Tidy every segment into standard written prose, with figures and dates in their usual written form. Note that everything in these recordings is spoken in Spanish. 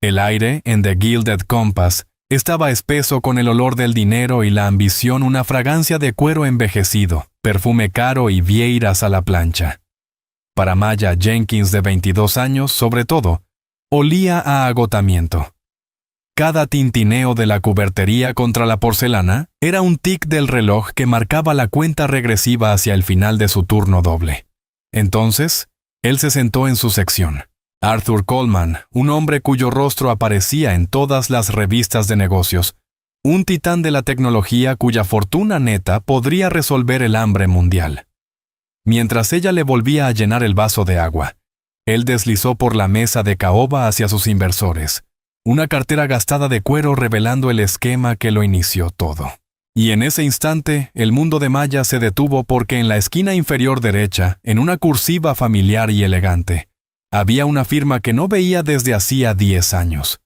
El aire en The Gilded Compass estaba espeso con el olor del dinero y la ambición, una fragancia de cuero envejecido, perfume caro y vieiras a la plancha. Para Maya Jenkins, de 22 años, sobre todo, olía a agotamiento. Cada tintineo de la cubertería contra la porcelana era un tic del reloj que marcaba la cuenta regresiva hacia el final de su turno doble. Entonces, él se sentó en su sección. Arthur Coleman, un hombre cuyo rostro aparecía en todas las revistas de negocios, un titán de la tecnología cuya fortuna neta podría resolver el hambre mundial. Mientras ella le volvía a llenar el vaso de agua, él deslizó por la mesa de caoba hacia sus inversores, una cartera gastada de cuero revelando el esquema que lo inició todo. Y en ese instante, el mundo de Maya se detuvo porque en la esquina inferior derecha, en una cursiva familiar y elegante, había una firma que no veía desde hacía 10 años.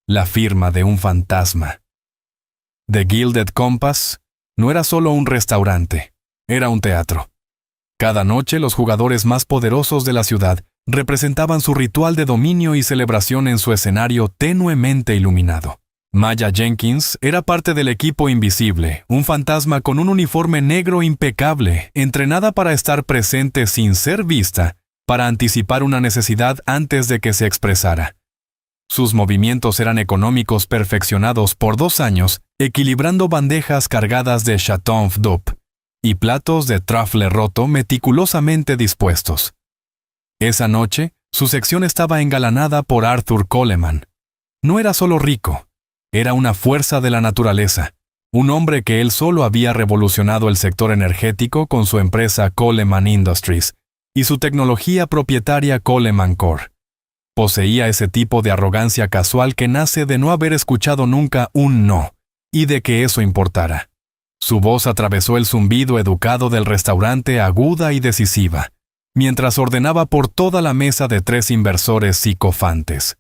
La firma de un fantasma. The Gilded Compass no era solo un restaurante, era un teatro. Cada noche los jugadores más poderosos de la ciudad representaban su ritual de dominio y celebración en su escenario tenuemente iluminado. Maya Jenkins era parte del equipo invisible, un fantasma con un uniforme negro impecable, entrenada para estar presente sin ser vista, para anticipar una necesidad antes de que se expresara. Sus movimientos eran económicos perfeccionados por 2 años, equilibrando bandejas cargadas de Chateau d'Oop y platos de trufle roto meticulosamente dispuestos. Esa noche, su sección estaba engalanada por Arthur Coleman. No era solo rico, era una fuerza de la naturaleza, un hombre que él solo había revolucionado el sector energético con su empresa Coleman Industries y su tecnología propietaria Coleman Core. Poseía ese tipo de arrogancia casual que nace de no haber escuchado nunca un no, y de que eso importara. Su voz atravesó el zumbido educado del restaurante, aguda y decisiva, mientras ordenaba por toda la mesa de 3 inversores psicofantes.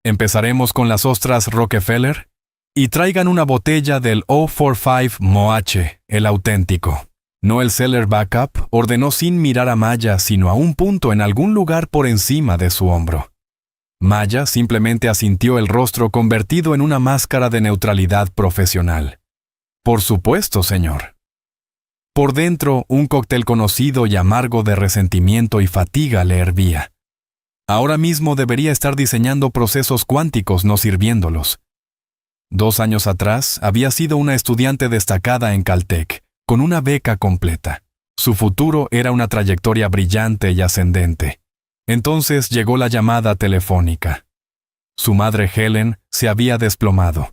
Empezaremos con las ostras Rockefeller, y traigan una botella del 045 Moache, el auténtico. No el Cellar Backup, ordenó sin mirar a Maya, sino a un punto en algún lugar por encima de su hombro. Maya simplemente asintió, el rostro convertido en una máscara de neutralidad profesional. Por supuesto, señor. Por dentro, un cóctel conocido y amargo de resentimiento y fatiga le hervía. Ahora mismo debería estar diseñando procesos cuánticos, no sirviéndolos. 2 años atrás, había sido una estudiante destacada en Caltech, con una beca completa. Su futuro era una trayectoria brillante y ascendente. Entonces llegó la llamada telefónica. Su madre Helen se había desplomado.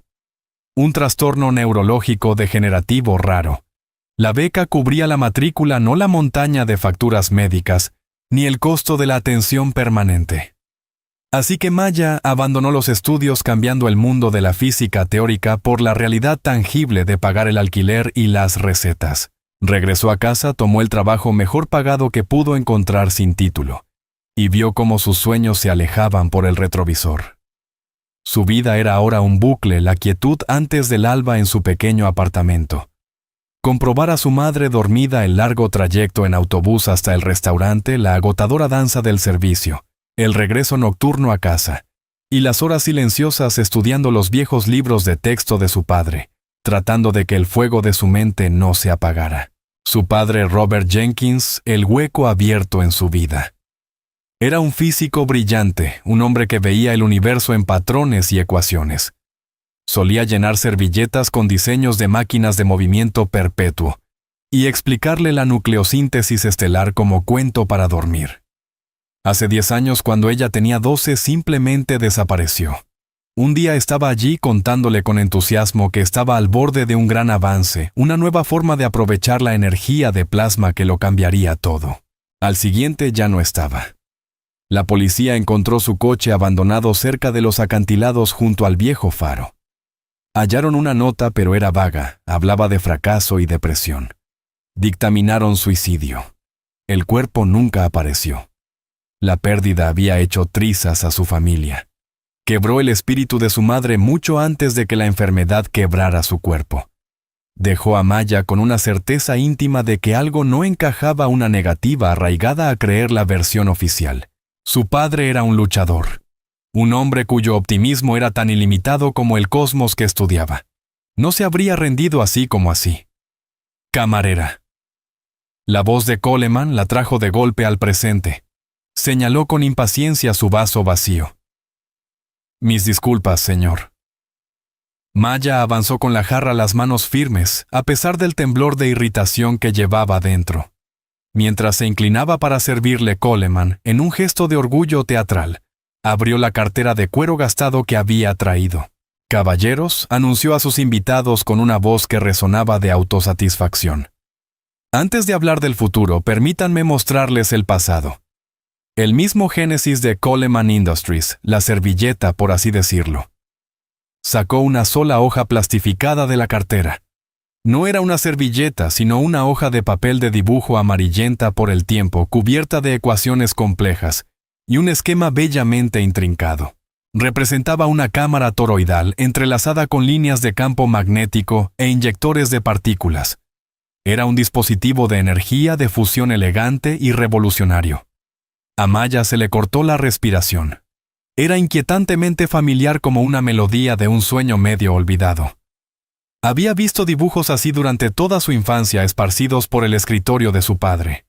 Un trastorno neurológico degenerativo raro. La beca cubría la matrícula, no la montaña de facturas médicas, ni el costo de la atención permanente. Así que Maya abandonó los estudios, cambiando el mundo de la física teórica por la realidad tangible de pagar el alquiler y las recetas. Regresó a casa, tomó el trabajo mejor pagado que pudo encontrar sin título, y vio cómo sus sueños se alejaban por el retrovisor. Su vida era ahora un bucle, la quietud antes del alba en su pequeño apartamento. Comprobar a su madre dormida, el largo trayecto en autobús hasta el restaurante, la agotadora danza del servicio, el regreso nocturno a casa, y las horas silenciosas estudiando los viejos libros de texto de su padre, tratando de que el fuego de su mente no se apagara. Su padre Robert Jenkins, el hueco abierto en su vida. Era un físico brillante, un hombre que veía el universo en patrones y ecuaciones. Solía llenar servilletas con diseños de máquinas de movimiento perpetuo y explicarle la nucleosíntesis estelar como cuento para dormir. Hace 10 años, cuando ella tenía 12, simplemente desapareció. Un día estaba allí contándole con entusiasmo que estaba al borde de un gran avance, una nueva forma de aprovechar la energía de plasma que lo cambiaría todo. Al siguiente ya no estaba. La policía encontró su coche abandonado cerca de los acantilados junto al viejo faro. Hallaron una nota, pero era vaga, hablaba de fracaso y depresión. Dictaminaron suicidio. El cuerpo nunca apareció. La pérdida había hecho trizas a su familia. Quebró el espíritu de su madre mucho antes de que la enfermedad quebrara su cuerpo. Dejó a Maya con una certeza íntima de que algo no encajaba, una negativa arraigada a creer la versión oficial. Su padre era un luchador. Un hombre cuyo optimismo era tan ilimitado como el cosmos que estudiaba. No se habría rendido así como así. Camarera. La voz de Coleman la trajo de golpe al presente. Señaló con impaciencia su vaso vacío. Mis disculpas, señor. Maya avanzó con la jarra las manos firmes, a pesar del temblor de irritación que llevaba dentro. Mientras se inclinaba para servirle, Coleman, en un gesto de orgullo teatral, abrió la cartera de cuero gastado que había traído. Caballeros, anunció a sus invitados con una voz que resonaba de autosatisfacción. Antes de hablar del futuro, permítanme mostrarles el pasado. El mismo génesis de Coleman Industries, la servilleta, por así decirlo. Sacó una sola hoja plastificada de la cartera. No era una servilleta, sino una hoja de papel de dibujo amarillenta por el tiempo, cubierta de ecuaciones complejas, y un esquema bellamente intrincado. Representaba una cámara toroidal entrelazada con líneas de campo magnético e inyectores de partículas. Era un dispositivo de energía de fusión elegante y revolucionario. A Maya se le cortó la respiración. Era inquietantemente familiar como una melodía de un sueño medio olvidado. Había visto dibujos así durante toda su infancia esparcidos por el escritorio de su padre.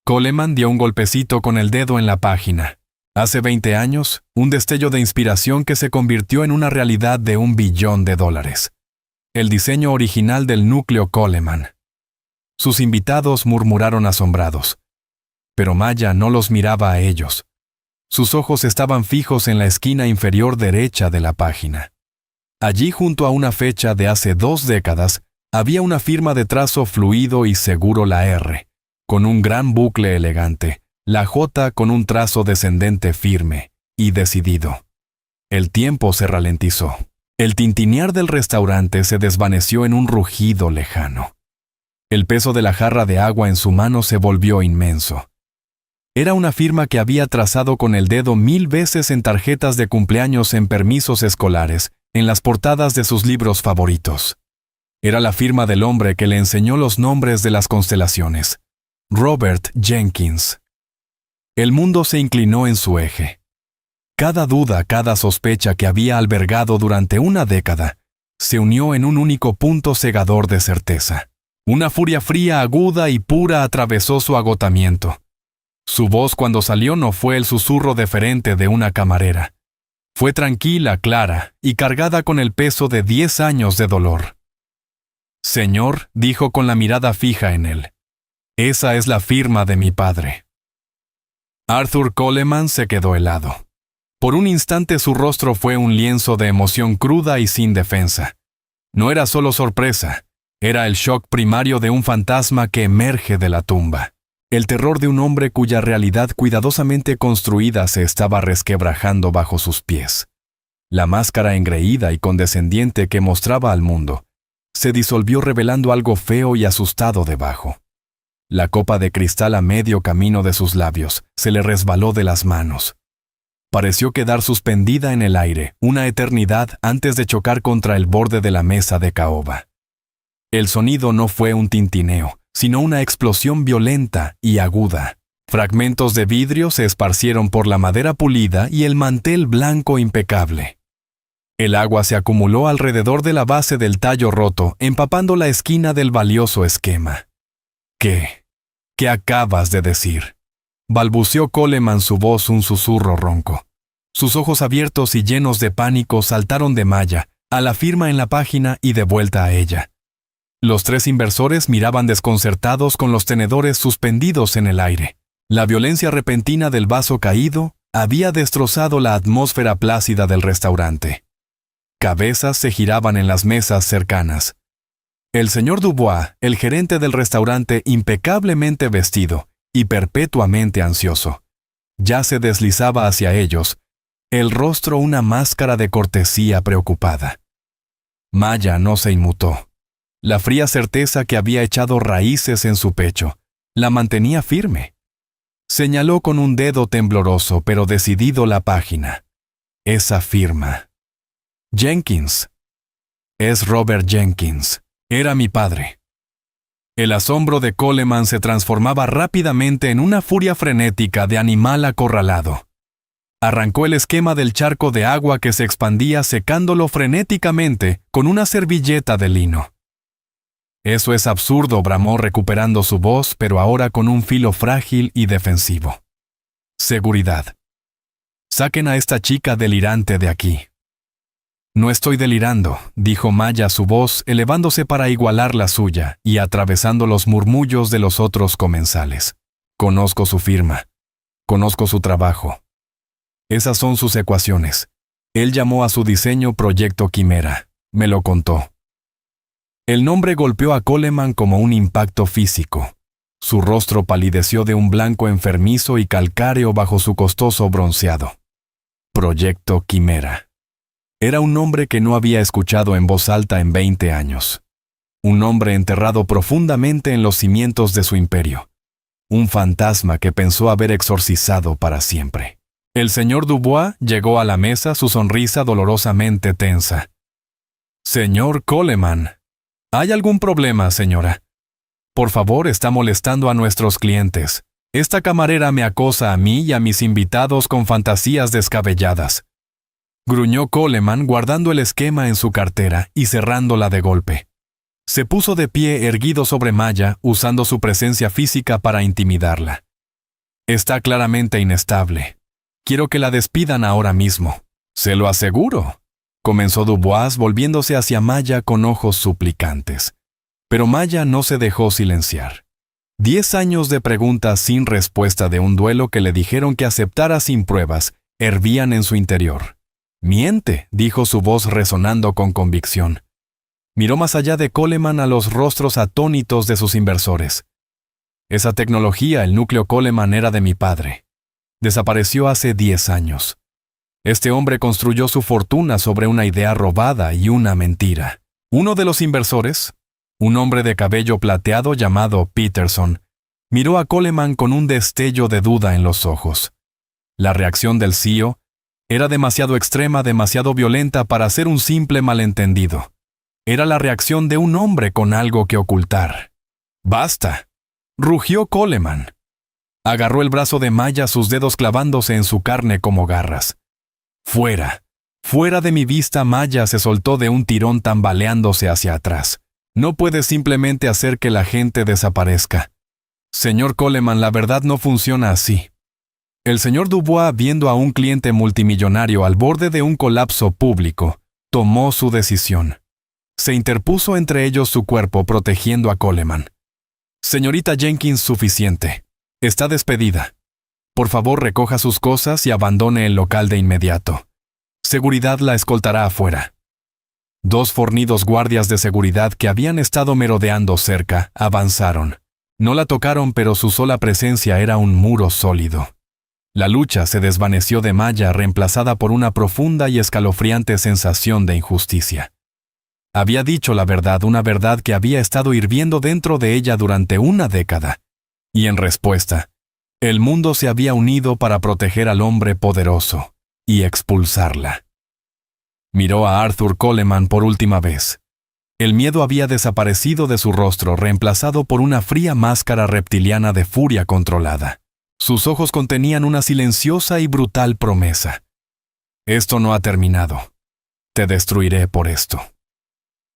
Coleman dio un golpecito con el dedo en la página. Hace 20 años, un destello de inspiración que se convirtió en una realidad de $1 billón. El diseño original del núcleo Coleman. Sus invitados murmuraron asombrados. Pero Maya no los miraba a ellos. Sus ojos estaban fijos en la esquina inferior derecha de la página. Allí, junto a una fecha de hace 2 décadas, había una firma de trazo fluido y seguro, la R, con un gran bucle elegante, la J con un trazo descendente firme y decidido. El tiempo se ralentizó. El tintinear del restaurante se desvaneció en un rugido lejano. El peso de la jarra de agua en su mano se volvió inmenso. Era una firma que había trazado con el dedo 1000 veces en tarjetas de cumpleaños, en permisos escolares, en las portadas de sus libros favoritos. Era la firma del hombre que le enseñó los nombres de las constelaciones. Robert Jenkins. El mundo se inclinó en su eje. Cada duda, cada sospecha que había albergado durante una década, se unió en un único punto cegador de certeza. Una furia fría, aguda y pura atravesó su agotamiento. Su voz cuando salió no fue el susurro deferente de una camarera. Fue tranquila, clara y cargada con el peso de 10 años de dolor. Señor, dijo con la mirada fija en él, esa es la firma de mi padre. Arthur Coleman se quedó helado. Por un instante su rostro fue un lienzo de emoción cruda y sin defensa. No era solo sorpresa, era el shock primario de un fantasma que emerge de la tumba. El terror de un hombre cuya realidad cuidadosamente construida se estaba resquebrajando bajo sus pies. La máscara engreída y condescendiente que mostraba al mundo se disolvió revelando algo feo y asustado debajo. La copa de cristal a medio camino de sus labios se le resbaló de las manos. Pareció quedar suspendida en el aire una eternidad antes de chocar contra el borde de la mesa de caoba. El sonido no fue un tintineo, sino una explosión violenta y aguda. Fragmentos de vidrio se esparcieron por la madera pulida y el mantel blanco impecable. El agua se acumuló alrededor de la base del tallo roto, empapando la esquina del valioso esquema. ¿Qué acabas de decir? Balbuceó Coleman, su voz un susurro ronco. Sus ojos abiertos y llenos de pánico saltaron de Maya a la firma en la página y de vuelta a ella. Los 3 inversores miraban desconcertados con los tenedores suspendidos en el aire. La violencia repentina del vaso caído había destrozado la atmósfera plácida del restaurante. Cabezas se giraban en las mesas cercanas. El señor Dubois, el gerente del restaurante, impecablemente vestido y perpetuamente ansioso, ya se deslizaba hacia ellos, el rostro una máscara de cortesía preocupada. Maya no se inmutó. La fría certeza que había echado raíces en su pecho la mantenía firme. Señaló con un dedo tembloroso pero decidido la página. Esa firma. Jenkins. Es Robert Jenkins. Era mi padre. El asombro de Coleman se transformaba rápidamente en una furia frenética de animal acorralado. Arrancó el esquema del charco de agua que se expandía secándolo frenéticamente con una servilleta de lino. Eso es absurdo, bramó recuperando su voz, pero ahora con un filo frágil y defensivo. Seguridad. Saquen a esta chica delirante de aquí. No estoy delirando, dijo Maya, su voz elevándose para igualar la suya y atravesando los murmullos de los otros comensales. Conozco su firma. Conozco su trabajo. Esas son sus ecuaciones. Él llamó a su diseño Proyecto Quimera. Me lo contó. El nombre golpeó a Coleman como un impacto físico. Su rostro palideció de un blanco enfermizo y calcáreo bajo su costoso bronceado. Proyecto Quimera. Era un nombre que no había escuchado en voz alta en 20 años. Un nombre enterrado profundamente en los cimientos de su imperio. Un fantasma que pensó haber exorcizado para siempre. El señor Dubois llegó a la mesa, su sonrisa dolorosamente tensa. Señor Coleman. ¿Hay algún problema, señora? Por favor, está molestando a nuestros clientes. Esta camarera me acosa a mí y a mis invitados con fantasías descabelladas. Gruñó Coleman guardando el esquema en su cartera y cerrándola de golpe. Se puso de pie erguido sobre Maya, usando su presencia física para intimidarla. Está claramente inestable. Quiero que la despidan ahora mismo. Se lo aseguro, comenzó Dubois volviéndose hacia Maya con ojos suplicantes. Pero Maya no se dejó silenciar. 10 años de preguntas sin respuesta de un duelo que le dijeron que aceptara sin pruebas, hervían en su interior. Miente, dijo su voz resonando con convicción. Miró más allá de Coleman a los rostros atónitos de sus inversores. Esa tecnología, el núcleo Coleman, era de mi padre. Desapareció hace 10 años. Este hombre construyó su fortuna sobre una idea robada y una mentira. Uno de los inversores, un hombre de cabello plateado llamado Peterson, miró a Coleman con un destello de duda en los ojos. La reacción del CEO era demasiado extrema, demasiado violenta para ser un simple malentendido. Era la reacción de un hombre con algo que ocultar. ¡Basta!, rugió Coleman. Agarró el brazo de Maya, sus dedos clavándose en su carne como garras. ¡Fuera! ¡Fuera de mi vista! Maya se soltó de un tirón tambaleándose hacia atrás. No puedes simplemente hacer que la gente desaparezca. Señor Coleman, la verdad no funciona así. El señor Dubois, viendo a un cliente multimillonario al borde de un colapso público, tomó su decisión. Se interpuso entre ellos su cuerpo protegiendo a Coleman. Señorita Jenkins, suficiente. Está despedida. Por favor, recoja sus cosas y abandone el local de inmediato. Seguridad la escoltará afuera. 2 fornidos guardias de seguridad que habían estado merodeando cerca avanzaron. No la tocaron, pero su sola presencia era un muro sólido. La lucha se desvaneció de Maya, reemplazada por una profunda y escalofriante sensación de injusticia. Había dicho la verdad, una verdad que había estado hirviendo dentro de ella durante una década. Y en respuesta, el mundo se había unido para proteger al hombre poderoso y expulsarla. Miró a Arthur Coleman por última vez. El miedo había desaparecido de su rostro, reemplazado por una fría máscara reptiliana de furia controlada. Sus ojos contenían una silenciosa y brutal promesa. Esto no ha terminado. Te destruiré por esto.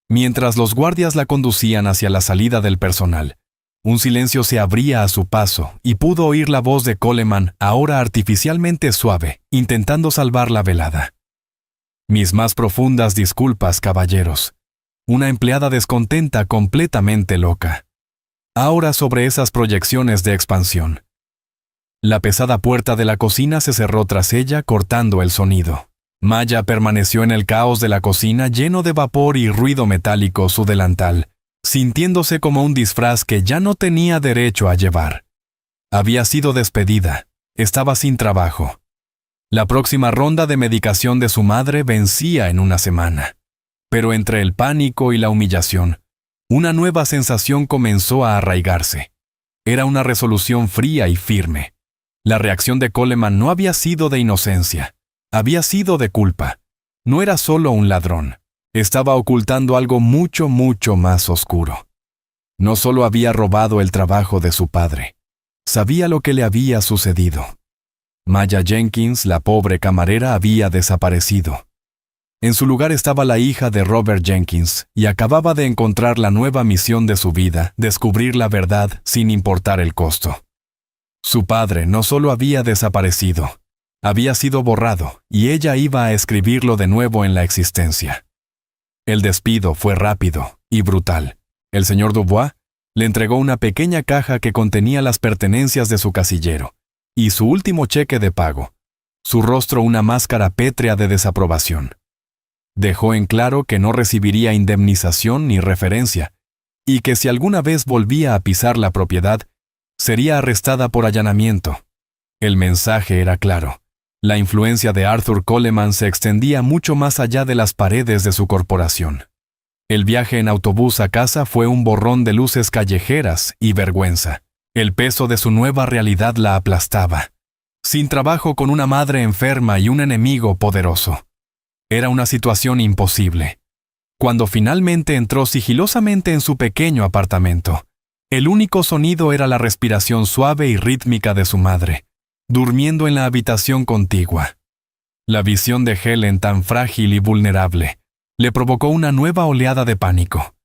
Mientras los guardias la conducían hacia la salida del personal, un silencio se abría a su paso y pudo oír la voz de Coleman, ahora artificialmente suave, intentando salvar la velada. Mis más profundas disculpas, caballeros. Una empleada descontenta, completamente loca. Ahora sobre esas proyecciones de expansión. La pesada puerta de la cocina se cerró tras ella, cortando el sonido. Maya permaneció en el caos de la cocina, lleno de vapor y ruido metálico, su delantal, sintiéndose como un disfraz que ya no tenía derecho a llevar. Había sido despedida, estaba sin trabajo. La próxima ronda de medicación de su madre vencía en una semana. Pero entre el pánico y la humillación, una nueva sensación comenzó a arraigarse. Era una resolución fría y firme. La reacción de Coleman no había sido de inocencia, había sido de culpa. No era solo un ladrón. Estaba ocultando algo mucho, mucho más oscuro. No solo había robado el trabajo de su padre, sabía lo que le había sucedido. Maya Jenkins, la pobre camarera, había desaparecido. En su lugar estaba la hija de Robert Jenkins, y acababa de encontrar la nueva misión de su vida, descubrir la verdad sin importar el costo. Su padre no solo había desaparecido, había sido borrado, y ella iba a escribirlo de nuevo en la existencia. El despido fue rápido y brutal. El señor Dubois le entregó una pequeña caja que contenía las pertenencias de su casillero, y su último cheque de pago, su rostro una máscara pétrea de desaprobación. Dejó en claro que no recibiría indemnización ni referencia, y que si alguna vez volvía a pisar la propiedad, sería arrestada por allanamiento. El mensaje era claro. La influencia de Arthur Coleman se extendía mucho más allá de las paredes de su corporación. El viaje en autobús a casa fue un borrón de luces callejeras y vergüenza. El peso de su nueva realidad la aplastaba. Sin trabajo, con una madre enferma y un enemigo poderoso. Era una situación imposible. Cuando finalmente entró sigilosamente en su pequeño apartamento, el único sonido era la respiración suave y rítmica de su madre, durmiendo en la habitación contigua. La visión de Helen, tan frágil y vulnerable, le provocó una nueva oleada de pánico.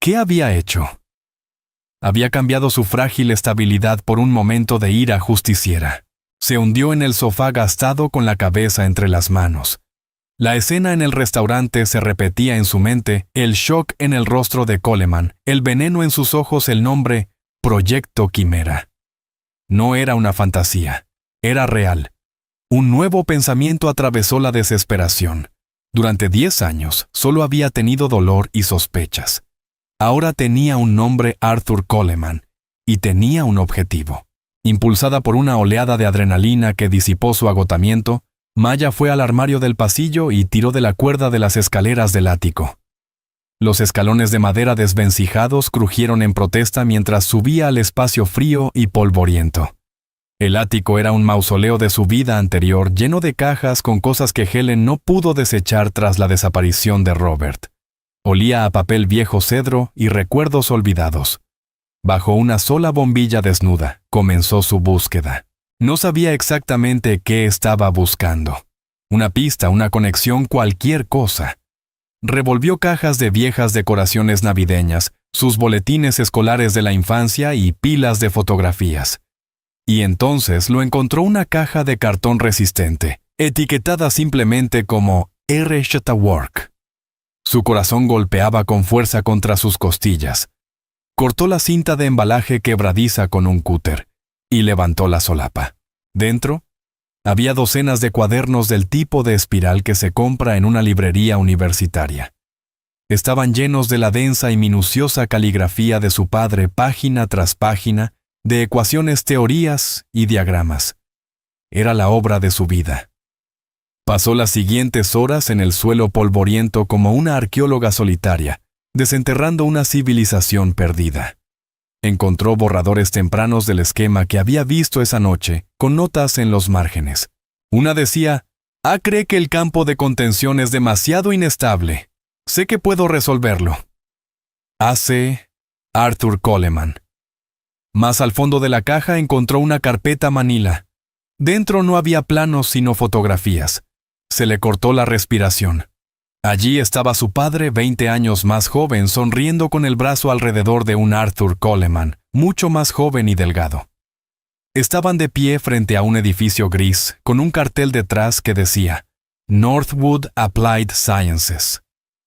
¿Qué había hecho? Había cambiado su frágil estabilidad por un momento de ira justiciera. Se hundió en el sofá gastado con la cabeza entre las manos. La escena en el restaurante se repetía en su mente, el shock en el rostro de Coleman, el veneno en sus ojos, el nombre Proyecto Quimera. No era una fantasía, era real. Un nuevo pensamiento atravesó la desesperación. Durante 10 años solo había tenido dolor y sospechas. Ahora tenía un nombre, Arthur Coleman, y tenía un objetivo. Impulsada por una oleada de adrenalina que disipó su agotamiento, Maya fue al armario del pasillo y tiró de la cuerda de las escaleras del ático. Los escalones de madera desvencijados crujieron en protesta mientras subía al espacio frío y polvoriento. El ático era un mausoleo de su vida anterior, lleno de cajas con cosas que Helen no pudo desechar tras la desaparición de Robert. Olía a papel viejo, cedro y recuerdos olvidados. Bajo una sola bombilla desnuda, comenzó su búsqueda. No sabía exactamente qué estaba buscando. Una pista, una conexión, cualquier cosa. Revolvió cajas de viejas decoraciones navideñas, sus boletines escolares de la infancia y pilas de fotografías. Y entonces lo encontró una caja de cartón resistente, etiquetada simplemente como R. Shuttleworth. Su corazón golpeaba con fuerza contra sus costillas. Cortó la cinta de embalaje quebradiza con un cúter y levantó la solapa. Dentro, había docenas de cuadernos del tipo de espiral que se compra en una librería universitaria. Estaban llenos de la densa y minuciosa caligrafía de su padre, página tras página, de ecuaciones, teorías y diagramas. Era la obra de su vida. Pasó las siguientes horas en el suelo polvoriento como una arqueóloga solitaria, desenterrando una civilización perdida. Encontró borradores tempranos del esquema que había visto esa noche, con notas en los márgenes. Una decía: «A cree que el campo de contención es demasiado inestable. Sé que puedo resolverlo. A.C. Arthur Coleman». Más al fondo de la caja encontró una carpeta manila. Dentro no había planos sino fotografías. Se le cortó la respiración. Allí estaba su padre, 20 años más joven, sonriendo con el brazo alrededor de un Arthur Coleman, mucho más joven y delgado. Estaban de pie frente a un edificio gris, con un cartel detrás que decía Northwood Applied Sciences.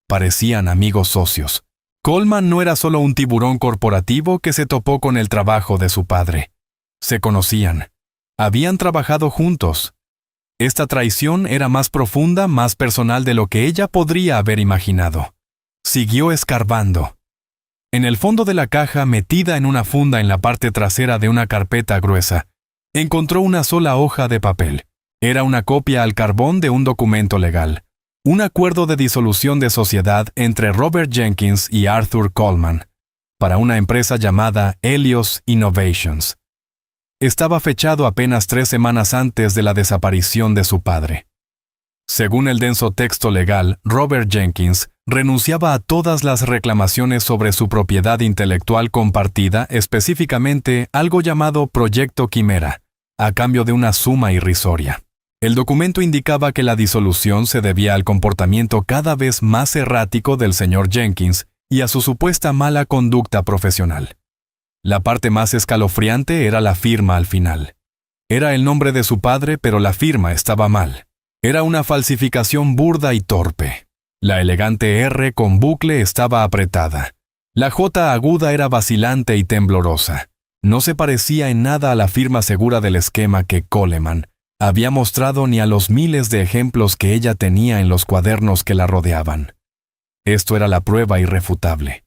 Parecían amigos socios. Coleman no era solo un tiburón corporativo que se topó con el trabajo de su padre. Se conocían. Habían trabajado juntos. Esta traición era más profunda, más personal de lo que ella podría haber imaginado. Siguió escarbando. En el fondo de la caja, metida en una funda en la parte trasera de una carpeta gruesa, encontró una sola hoja de papel. Era una copia al carbón de un documento legal. Un acuerdo de disolución de sociedad entre Robert Jenkins y Arthur Coleman, para una empresa llamada Helios Innovations. Estaba fechado apenas 3 semanas antes de la desaparición de su padre. Según el denso texto legal, Robert Jenkins renunciaba a todas las reclamaciones sobre su propiedad intelectual compartida, específicamente algo llamado Proyecto Quimera, a cambio de una suma irrisoria. El documento indicaba que la disolución se debía al comportamiento cada vez más errático del señor Jenkins y a su supuesta mala conducta profesional. La parte más escalofriante era la firma al final. Era el nombre de su padre, pero la firma estaba mal. Era una falsificación burda y torpe. La elegante R con bucle estaba apretada. La J aguda era vacilante y temblorosa. No se parecía en nada a la firma segura del esquema que Coleman había mostrado ni a los miles de ejemplos que ella tenía en los cuadernos que la rodeaban. Esto era la prueba irrefutable.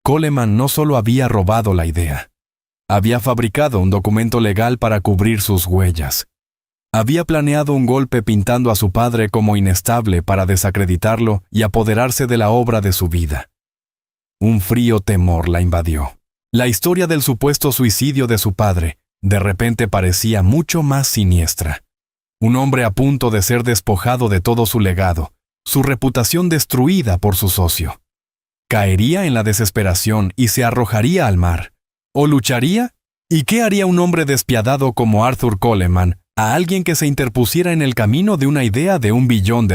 Coleman no solo había robado la idea, había fabricado un documento legal para cubrir sus huellas. Había planeado un golpe pintando a su padre como inestable para desacreditarlo y apoderarse de la obra de su vida. Un frío temor la invadió. La historia del supuesto suicidio de su padre de repente parecía mucho más siniestra. Un hombre a punto de ser despojado de todo su legado, su reputación destruida por su socio. Caería en la desesperación y se arrojaría al mar. ¿O lucharía? ¿Y qué haría un hombre despiadado como Arthur Coleman a alguien que se interpusiera en el camino de una idea de $1 billón?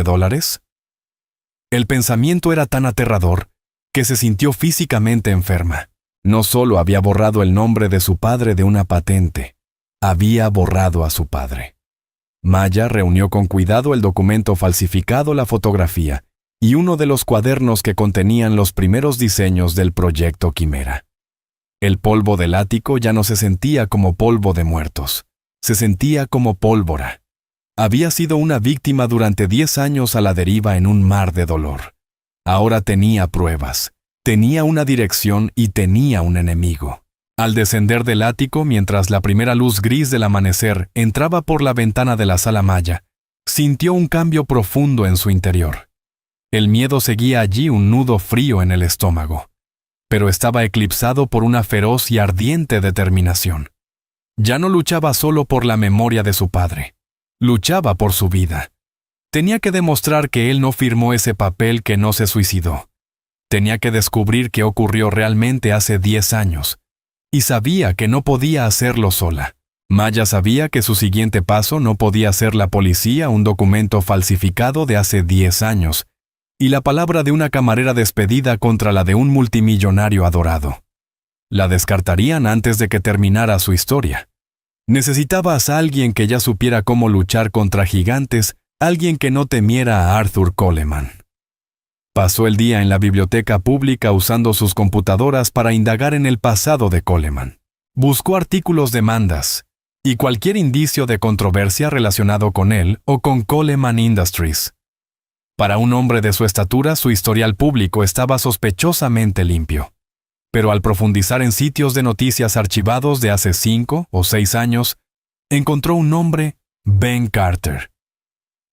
El pensamiento era tan aterrador que se sintió físicamente enferma. No solo había borrado el nombre de su padre de una patente, había borrado a su padre. Maya reunió con cuidado el documento falsificado, la fotografía y uno de los cuadernos que contenían los primeros diseños del proyecto Quimera. El polvo del ático ya no se sentía como polvo de muertos, se sentía como pólvora. Había sido una víctima durante 10 años a la deriva en un mar de dolor. Ahora tenía pruebas, tenía una dirección y tenía un enemigo. Al descender del ático, mientras la primera luz gris del amanecer entraba por la ventana de la sala Maya, sintió un cambio profundo en su interior. El miedo seguía allí un nudo frío en el estómago, pero estaba eclipsado por una feroz y ardiente determinación. Ya no luchaba solo por la memoria de su padre, luchaba por su vida. Tenía que demostrar que él no firmó ese papel, que no se suicidó. Tenía que descubrir qué ocurrió realmente hace 10 años, y sabía que no podía hacerlo sola. Maya sabía que su siguiente paso no podía ser la policía, un documento falsificado de hace 10 años, y la palabra de una camarera despedida contra la de un multimillonario adorado. La descartarían antes de que terminara su historia. Necesitaba a alguien que ya supiera cómo luchar contra gigantes, alguien que no temiera a Arthur Coleman. Pasó el día en la biblioteca pública usando sus computadoras para indagar en el pasado de Coleman. Buscó artículos, demandas y cualquier indicio de controversia relacionado con él o con Coleman Industries. Para un hombre de su estatura, su historial público estaba sospechosamente limpio. Pero al profundizar en sitios de noticias archivados de hace 5 o 6 años, encontró un nombre: Ben Carter.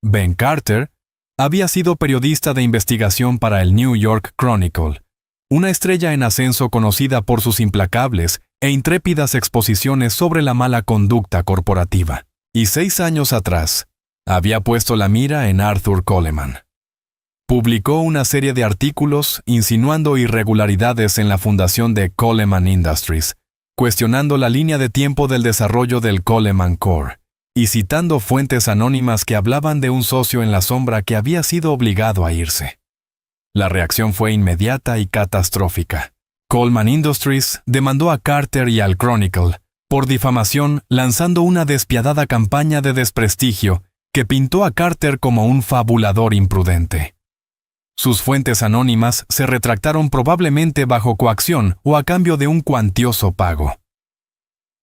Ben Carter había sido periodista de investigación para el New York Chronicle, una estrella en ascenso conocida por sus implacables e intrépidas exposiciones sobre la mala conducta corporativa. Y 6 años atrás, había puesto la mira en Arthur Coleman. Publicó una serie de artículos insinuando irregularidades en la fundación de Coleman Industries, cuestionando la línea de tiempo del desarrollo del Coleman Core, y citando fuentes anónimas que hablaban de un socio en la sombra que había sido obligado a irse. La reacción fue inmediata y catastrófica. Coleman Industries demandó a Carter y al Chronicle por difamación, lanzando una despiadada campaña de desprestigio que pintó a Carter como un fabulador imprudente. Sus fuentes anónimas se retractaron, probablemente bajo coacción o a cambio de un cuantioso pago.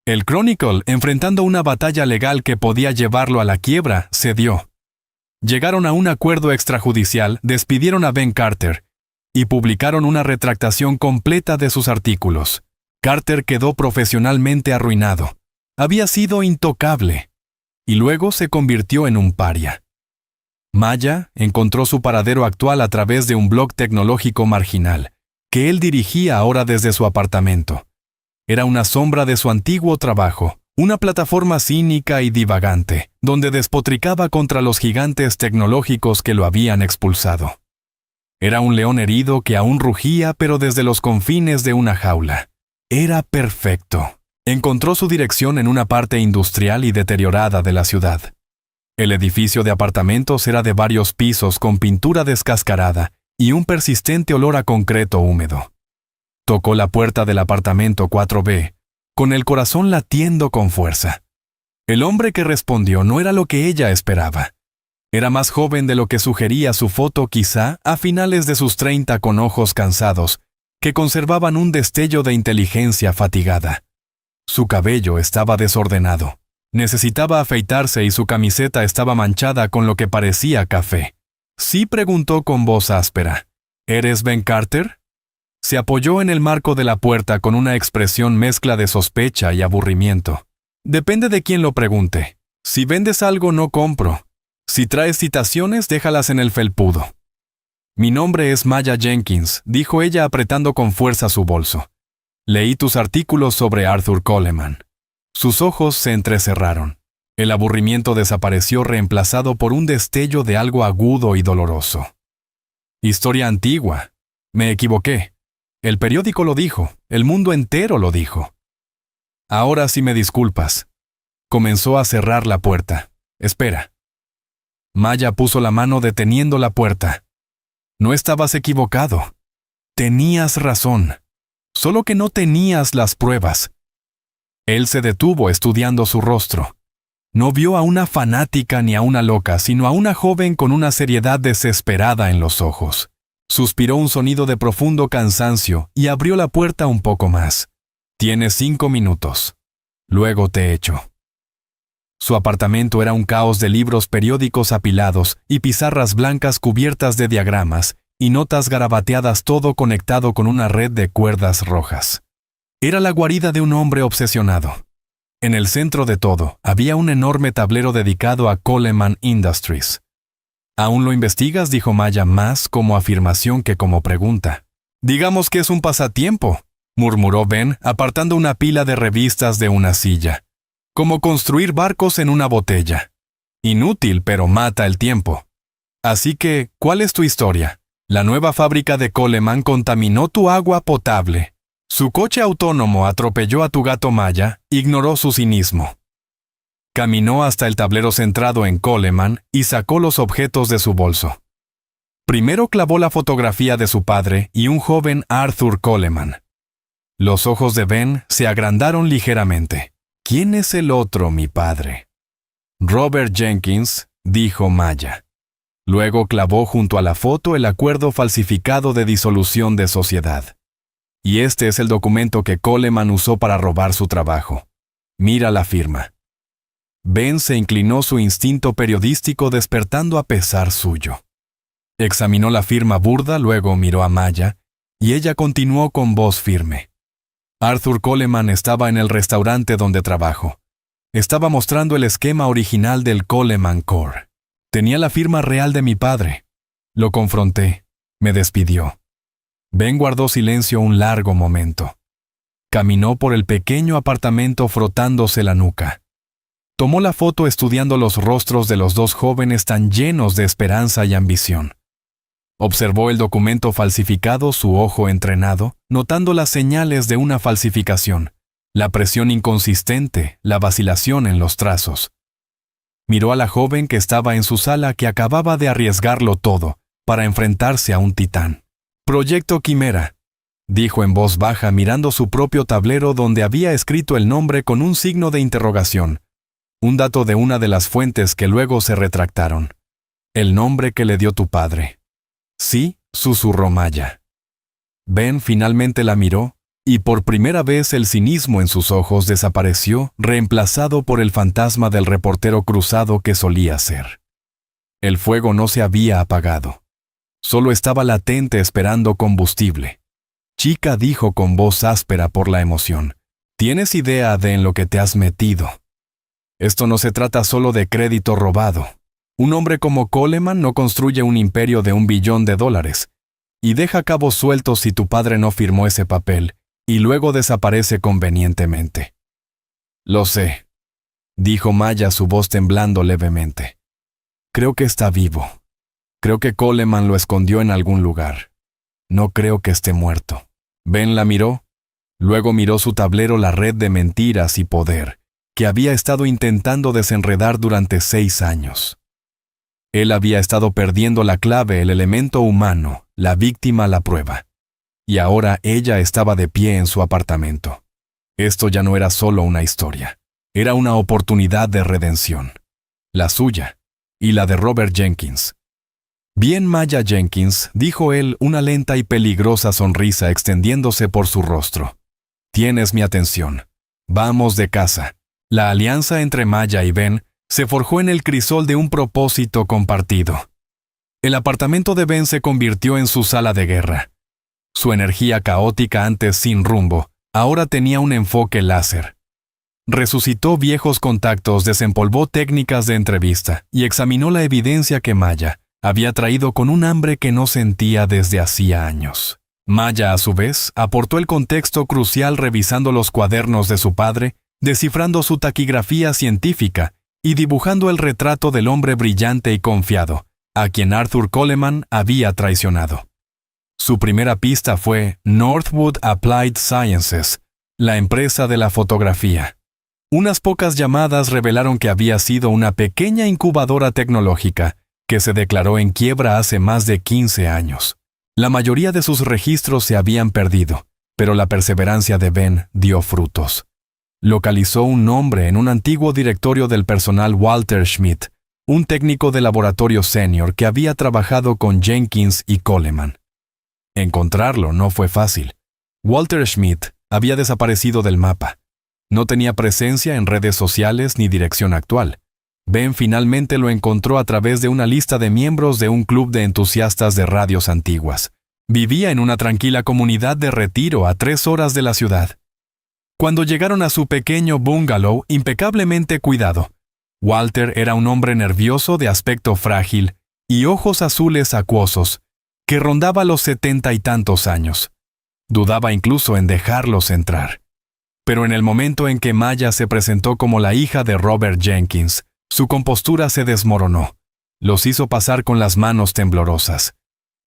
El Chronicle, enfrentando una batalla legal que podía llevarlo a la quiebra, cedió. Llegaron a un acuerdo extrajudicial, despidieron a Ben Carter y publicaron una retractación completa de sus artículos. Carter quedó profesionalmente arruinado. Había sido intocable y luego se convirtió en un paria. Maya encontró su paradero actual a través de un blog tecnológico marginal, que él dirigía ahora desde su apartamento. Era una sombra de su antiguo trabajo, una plataforma cínica y divagante, donde despotricaba contra los gigantes tecnológicos que lo habían expulsado. Era un león herido que aún rugía, pero desde los confines de una jaula. Era perfecto. Encontró su dirección en una parte industrial y deteriorada de la ciudad. El edificio de apartamentos era de varios pisos con pintura descascarada y un persistente olor a concreto húmedo. Tocó la puerta del apartamento 4B, con el corazón latiendo con fuerza. El hombre que respondió no era lo que ella esperaba. Era más joven de lo que sugería su foto, quizá a finales de sus 30, con ojos cansados, que conservaban un destello de inteligencia fatigada. Su cabello estaba desordenado. Necesitaba afeitarse y su camiseta estaba manchada con lo que parecía café. Sí, preguntó con voz áspera. ¿Eres Ben Carter? Se apoyó en el marco de la puerta con una expresión mezcla de sospecha y aburrimiento. Depende de quién lo pregunte. Si vendes algo, no compro. Si traes citaciones, déjalas en el felpudo. Mi nombre es Maya Jenkins, dijo ella apretando con fuerza su bolso. Leí tus artículos sobre Arthur Coleman. Sus ojos se entrecerraron. El aburrimiento desapareció reemplazado por un destello de algo agudo y doloroso. Historia antigua. Me equivoqué. El periódico lo dijo, el mundo entero lo dijo. Ahora sí me disculpas. Comenzó a cerrar la puerta. Espera. Maya puso la mano deteniendo la puerta. No estabas equivocado. Tenías razón. Solo que no tenías las pruebas. Él se detuvo estudiando su rostro. No vio a una fanática ni a una loca, sino a una joven con una seriedad desesperada en los ojos. Suspiró un sonido de profundo cansancio y abrió la puerta un poco más. Tienes 5 minutos. Luego te echo. Su apartamento era un caos de libros periódicos apilados y pizarras blancas cubiertas de diagramas y notas garabateadas, todo conectado con una red de cuerdas rojas. Era la guarida de un hombre obsesionado. En el centro de todo había un enorme tablero dedicado a Coleman Industries. ¿Aún lo investigas?, dijo Maya, más como afirmación que como pregunta. Digamos que es un pasatiempo, murmuró Ben, apartando una pila de revistas de una silla. Como construir barcos en una botella. Inútil, pero mata el tiempo. Así que, ¿cuál es tu historia? La nueva fábrica de Coleman contaminó tu agua potable. Su coche autónomo atropelló a tu gato Maya, ignoró su cinismo. Caminó hasta el tablero centrado en Coleman y sacó los objetos de su bolso. Primero clavó la fotografía de su padre y un joven Arthur Coleman. Los ojos de Ben se agrandaron ligeramente. ¿Quién es el otro, mi padre? Robert Jenkins, dijo Maya. Luego clavó junto a la foto el acuerdo falsificado de disolución de sociedad. Y este es el documento que Coleman usó para robar su trabajo. Mira la firma. Ben se inclinó, su instinto periodístico despertando a pesar suyo. Examinó la firma burda, luego miró a Maya, y ella continuó con voz firme. Arthur Coleman estaba en el restaurante donde trabajo. Estaba mostrando el esquema original del Coleman Core. Tenía la firma real de mi padre. Lo confronté. Me despidió. Ben guardó silencio un largo momento. Caminó por el pequeño apartamento frotándose la nuca. Tomó la foto estudiando los rostros de los dos jóvenes tan llenos de esperanza y ambición. Observó el documento falsificado, su ojo entrenado, notando las señales de una falsificación, la presión inconsistente, la vacilación en los trazos. Miró a la joven que estaba en su sala, que acababa de arriesgarlo todo para enfrentarse a un titán. Proyecto Quimera, dijo en voz baja mirando su propio tablero donde había escrito el nombre con un signo de interrogación, un dato de una de las fuentes que luego se retractaron. El nombre que le dio tu padre. Sí, susurró Maya. Ben finalmente la miró, y por primera vez el cinismo en sus ojos desapareció, reemplazado por el fantasma del reportero cruzado que solía ser. El fuego no se había apagado. Solo estaba latente esperando combustible. Chica, dijo con voz áspera por la emoción, ¿tienes idea de en lo que te has metido? Esto no se trata solo de crédito robado. Un hombre como Coleman no construye un imperio de $1 billón y deja cabos sueltos si tu padre no firmó ese papel y luego desaparece convenientemente. Lo sé, dijo Maya, su voz temblando levemente. Creo que está vivo. Creo que Coleman lo escondió en algún lugar. No creo que esté muerto. Ben la miró. Luego miró su tablero, la red de mentiras y poder que había estado intentando desenredar durante 6 años. Él había estado perdiendo la clave, el elemento humano, la víctima, la prueba. Y ahora ella estaba de pie en su apartamento. Esto ya no era solo una historia. Era una oportunidad de redención. La suya y la de Robert Jenkins. «Bien, Maya Jenkins», dijo él, una lenta y peligrosa sonrisa extendiéndose por su rostro. «Tienes mi atención. Vamos de casa». La alianza entre Maya y Ben se forjó en el crisol de un propósito compartido. El apartamento de Ben se convirtió en su sala de guerra. Su energía caótica, antes sin rumbo, ahora tenía un enfoque láser. Resucitó viejos contactos, desempolvó técnicas de entrevista y examinó la evidencia que Maya había traído con un hambre que no sentía desde hacía años. Maya, a su vez, aportó el contexto crucial revisando los cuadernos de su padre, descifrando su taquigrafía científica y dibujando el retrato del hombre brillante y confiado, a quien Arthur Coleman había traicionado. Su primera pista fue Northwood Applied Sciences, la empresa de la fotografía. Unas pocas llamadas revelaron que había sido una pequeña incubadora tecnológica que se declaró en quiebra hace más de 15 años. La mayoría de sus registros se habían perdido, pero la perseverancia de Ben dio frutos. Localizó un nombre en un antiguo directorio del personal, Walter Schmidt, un técnico de laboratorio senior que había trabajado con Jenkins y Coleman. Encontrarlo no fue fácil. Walter Schmidt había desaparecido del mapa. No tenía presencia en redes sociales ni dirección actual. Ben finalmente lo encontró a través de una lista de miembros de un club de entusiastas de radios antiguas. Vivía en una tranquila comunidad de retiro a 3 horas de la ciudad. Cuando llegaron a su pequeño bungalow impecablemente cuidado, Walter era un hombre nervioso de aspecto frágil y ojos azules acuosos, que rondaba los 70 y tantos años. Dudaba incluso en dejarlos entrar. Pero en el momento en que Maya se presentó como la hija de Robert Jenkins, su compostura se desmoronó. Los hizo pasar con las manos temblorosas.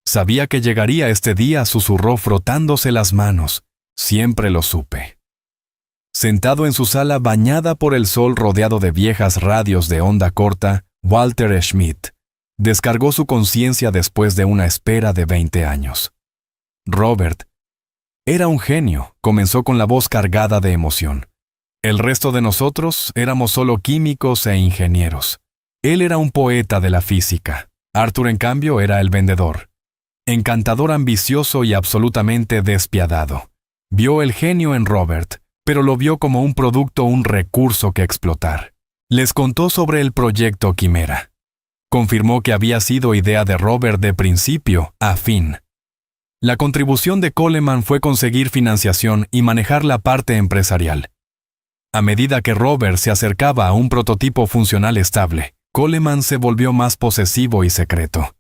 Sabía que llegaría este día, susurró frotándose las manos. Siempre lo supe. Sentado en su sala bañada por el sol rodeado de viejas radios de onda corta, Walter Schmidt descargó su conciencia después de una espera de 20 años. Robert era un genio, comenzó con la voz cargada de emoción. El resto de nosotros éramos solo químicos e ingenieros. Él era un poeta de la física. Arthur, en cambio, era el vendedor. Encantador, ambicioso y absolutamente despiadado. Vio el genio en Robert, pero lo vio como un producto, un recurso que explotar. Les contó sobre el proyecto Quimera. Confirmó que había sido idea de Robert de principio a fin. La contribución de Coleman fue conseguir financiación y manejar la parte empresarial. A medida que Robert se acercaba a un prototipo funcional estable, Coleman se volvió más posesivo y secreto.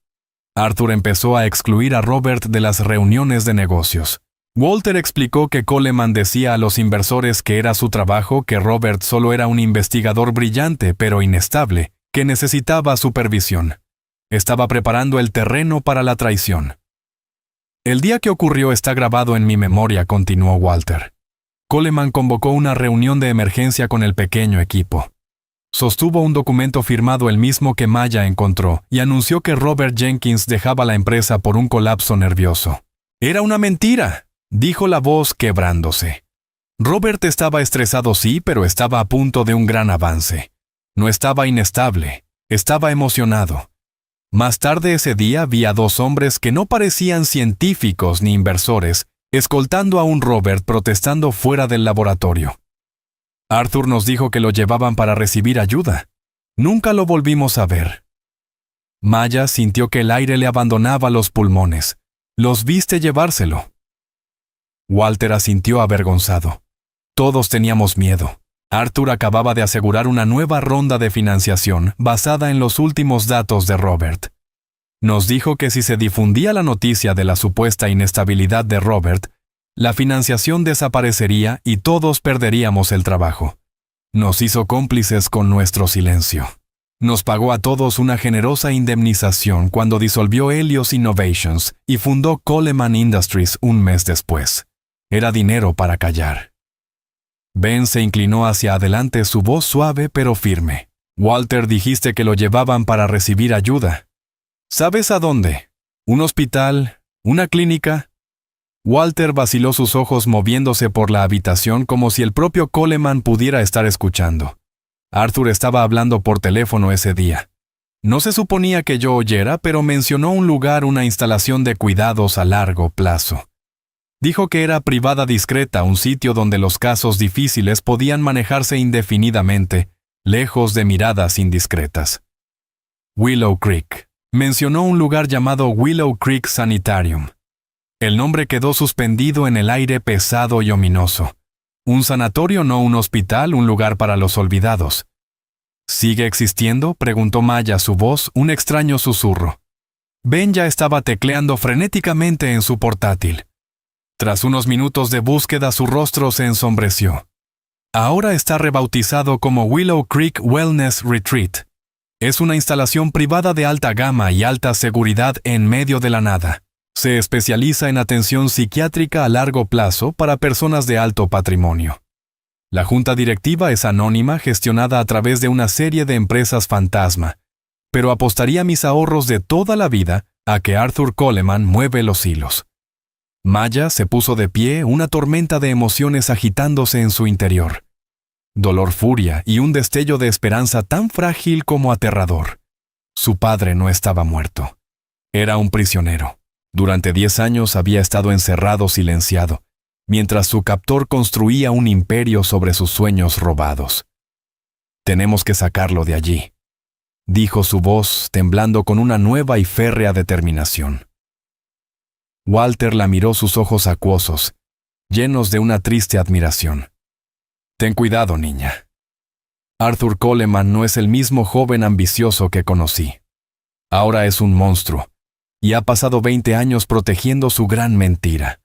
Arthur empezó a excluir a Robert de las reuniones de negocios. Walter explicó que Coleman decía a los inversores que era su trabajo, que Robert solo era un investigador brillante pero inestable, que necesitaba supervisión. Estaba preparando el terreno para la traición. El día que ocurrió está grabado en mi memoria, continuó Walter. Coleman convocó una reunión de emergencia con el pequeño equipo. Sostuvo un documento firmado, el mismo que Maya encontró, y anunció que Robert Jenkins dejaba la empresa por un colapso nervioso. «Era una mentira», dijo la voz quebrándose. Robert estaba estresado, sí, pero estaba a punto de un gran avance. No estaba inestable, estaba emocionado. Más tarde ese día vi a 2 hombres que no parecían científicos ni inversores, escoltando a un Robert protestando fuera del laboratorio. Arthur nos dijo que lo llevaban para recibir ayuda. Nunca lo volvimos a ver. Maya sintió que el aire le abandonaba los pulmones. Los viste llevárselo. Walter asintió avergonzado. Todos teníamos miedo. Arthur acababa de asegurar una nueva ronda de financiación basada en los últimos datos de Robert. Nos dijo que si se difundía la noticia de la supuesta inestabilidad de Robert, la financiación desaparecería y todos perderíamos el trabajo. Nos hizo cómplices con nuestro silencio. Nos pagó a todos una generosa indemnización cuando disolvió Helios Innovations y fundó Coleman Industries un mes después. Era dinero para callar. Ben se inclinó hacia adelante, su voz suave pero firme. Walter, dijiste que lo llevaban para recibir ayuda. ¿Sabes a dónde? ¿Un hospital? ¿Una clínica? Walter vaciló sus ojos moviéndose por la habitación como si el propio Coleman pudiera estar escuchando. Arthur estaba hablando por teléfono ese día. No se suponía que yo oyera, pero mencionó un lugar, una instalación de cuidados a largo plazo. Dijo que era privada discreta, un sitio donde los casos difíciles podían manejarse indefinidamente, lejos de miradas indiscretas. Willow Creek. Mencionó un lugar llamado Willow Creek Sanitarium. El nombre quedó suspendido en el aire pesado y ominoso. Un sanatorio, no un hospital, un lugar para los olvidados. ¿Sigue existiendo?, preguntó Maya, su voz un extraño susurro. Ben ya estaba tecleando frenéticamente en su portátil. Tras unos minutos de búsqueda, su rostro se ensombreció. Ahora está rebautizado como Willow Creek Wellness Retreat. Es una instalación privada de alta gama y alta seguridad en medio de la nada. Se especializa en atención psiquiátrica a largo plazo para personas de alto patrimonio. La junta directiva es anónima, gestionada a través de una serie de empresas fantasma, pero apostaría mis ahorros de toda la vida a que Arthur Coleman mueve los hilos. Maya se puso de pie, una tormenta de emociones agitándose en su interior. Dolor, furia y un destello de esperanza tan frágil como aterrador. Su padre no estaba muerto. Era un prisionero. Durante 10 años había estado encerrado, silenciado, mientras su captor construía un imperio sobre sus sueños robados. «Tenemos que sacarlo de allí», dijo su voz, temblando con una nueva y férrea determinación. Walter la miró, sus ojos acuosos, llenos de una triste admiración. «Ten cuidado, niña. Arthur Coleman no es el mismo joven ambicioso que conocí. Ahora es un monstruo, y ha pasado 20 años protegiendo su gran mentira.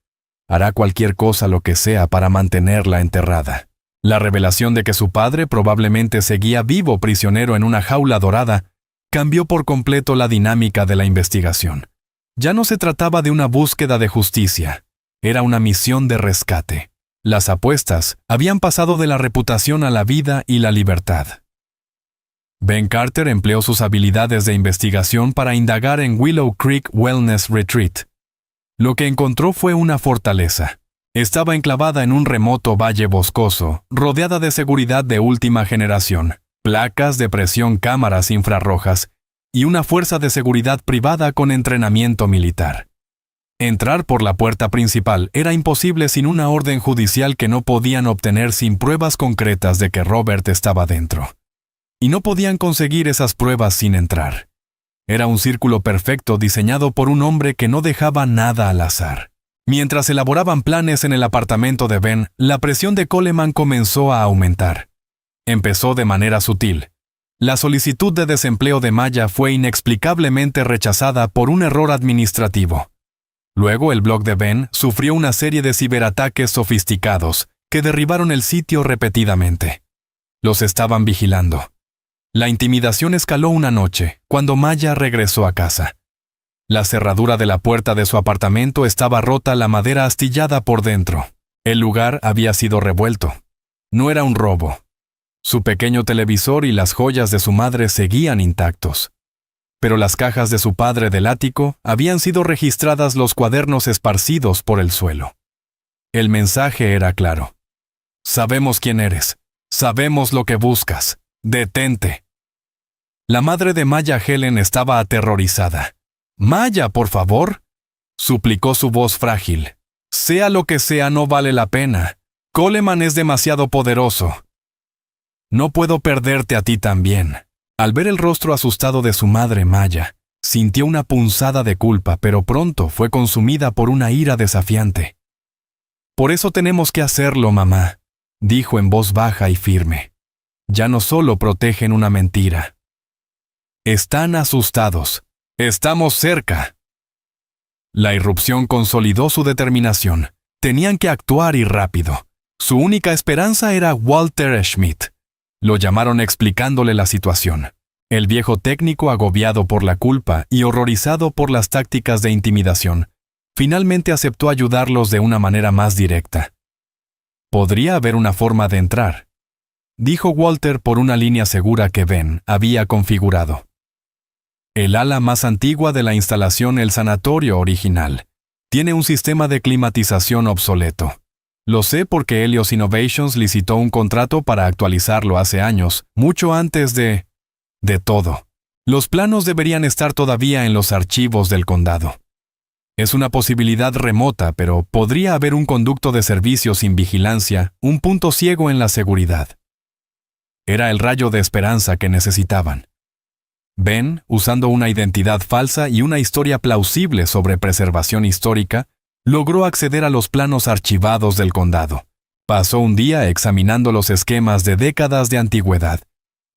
Hará cualquier cosa, lo que sea, para mantenerla enterrada». La revelación de que su padre probablemente seguía vivo, prisionero en una jaula dorada, cambió por completo la dinámica de la investigación. Ya no se trataba de una búsqueda de justicia, era una misión de rescate. Las apuestas habían pasado de la reputación a la vida y la libertad. Ben Carter empleó sus habilidades de investigación para indagar en Willow Creek Wellness Retreat. Lo que encontró fue una fortaleza. Estaba enclavada en un remoto valle boscoso, rodeada de seguridad de última generación, placas de presión, cámaras infrarrojas y una fuerza de seguridad privada con entrenamiento militar. Entrar por la puerta principal era imposible sin una orden judicial que no podían obtener sin pruebas concretas de que Robert estaba dentro. Y no podían conseguir esas pruebas sin entrar. Era un círculo perfecto diseñado por un hombre que no dejaba nada al azar. Mientras elaboraban planes en el apartamento de Ben, la presión de Coleman comenzó a aumentar. Empezó de manera sutil. La solicitud de desempleo de Maya fue inexplicablemente rechazada por un error administrativo. Luego, el blog de Ben sufrió una serie de ciberataques sofisticados que derribaron el sitio repetidamente. Los estaban vigilando. La intimidación escaló una noche, cuando Maya regresó a casa. La cerradura de la puerta de su apartamento estaba rota, la madera astillada por dentro. El lugar había sido revuelto. No era un robo. Su pequeño televisor y las joyas de su madre seguían intactos. Pero las cajas de su padre del ático habían sido registradas, los cuadernos esparcidos por el suelo. El mensaje era claro. «Sabemos quién eres. Sabemos lo que buscas. Detente». La madre de Maya, Helen, estaba aterrorizada. «Maya, por favor», suplicó su voz frágil. «Sea lo que sea, no vale la pena. Coleman es demasiado poderoso. No puedo perderte a ti también». Al ver el rostro asustado de su madre, Maya sintió una punzada de culpa, pero pronto fue consumida por una ira desafiante. «Por eso tenemos que hacerlo, mamá», dijo en voz baja y firme. «Ya no solo protegen una mentira. Están asustados. Estamos cerca». La irrupción consolidó su determinación. Tenían que actuar y rápido. Su única esperanza era Walter Schmidt. Lo llamaron explicándole la situación. El viejo técnico, agobiado por la culpa y horrorizado por las tácticas de intimidación, finalmente aceptó ayudarlos de una manera más directa. «Podría haber una forma de entrar», dijo Walter por una línea segura que Ben había configurado. El ala más antigua de la instalación, el sanatorio original, tiene un sistema de climatización obsoleto. Lo sé porque Helios Innovations licitó un contrato para actualizarlo hace años, mucho antes de todo. Los planos deberían estar todavía en los archivos del condado. Es una posibilidad remota, pero podría haber un conducto de servicio sin vigilancia, un punto ciego en la seguridad. Era el rayo de esperanza que necesitaban. Ben, usando una identidad falsa y una historia plausible sobre preservación histórica, logró acceder a los planos archivados del condado. Pasó un día examinando los esquemas de décadas de antigüedad,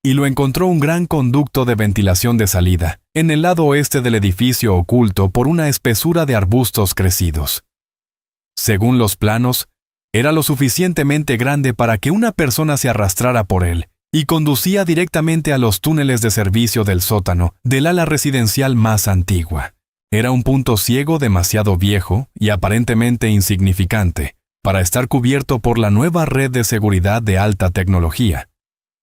y lo encontró un gran conducto de ventilación de salida, en el lado oeste del edificio oculto por una espesura de arbustos crecidos. Según los planos, era lo suficientemente grande para que una persona se arrastrara por él, y conducía directamente a los túneles de servicio del sótano del ala residencial más antigua. Era un punto ciego demasiado viejo y aparentemente insignificante para estar cubierto por la nueva red de seguridad de alta tecnología.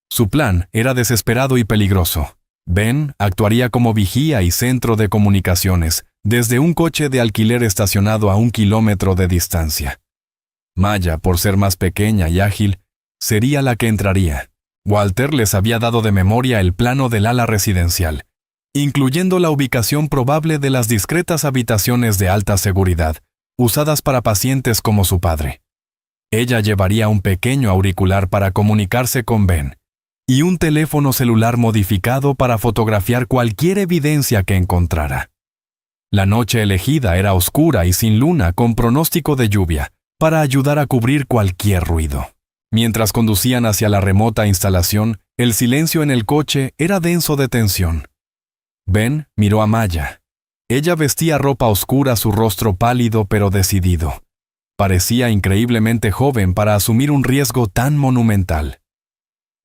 Su plan era desesperado y peligroso. Ben actuaría como vigía y centro de comunicaciones desde un coche de alquiler estacionado a 1 kilómetro de distancia. Maya, por ser más pequeña y ágil, sería la que entraría. Walter les había dado de memoria el plano del ala residencial, incluyendo la ubicación probable de las discretas habitaciones de alta seguridad, usadas para pacientes como su padre. Ella llevaría un pequeño auricular para comunicarse con Ben, y un teléfono celular modificado para fotografiar cualquier evidencia que encontrara. La noche elegida era oscura y sin luna, con pronóstico de lluvia, para ayudar a cubrir cualquier ruido. Mientras conducían hacia la remota instalación, el silencio en el coche era denso de tensión. Ben miró a Maya. Ella vestía ropa oscura, su rostro pálido pero decidido. Parecía increíblemente joven para asumir un riesgo tan monumental.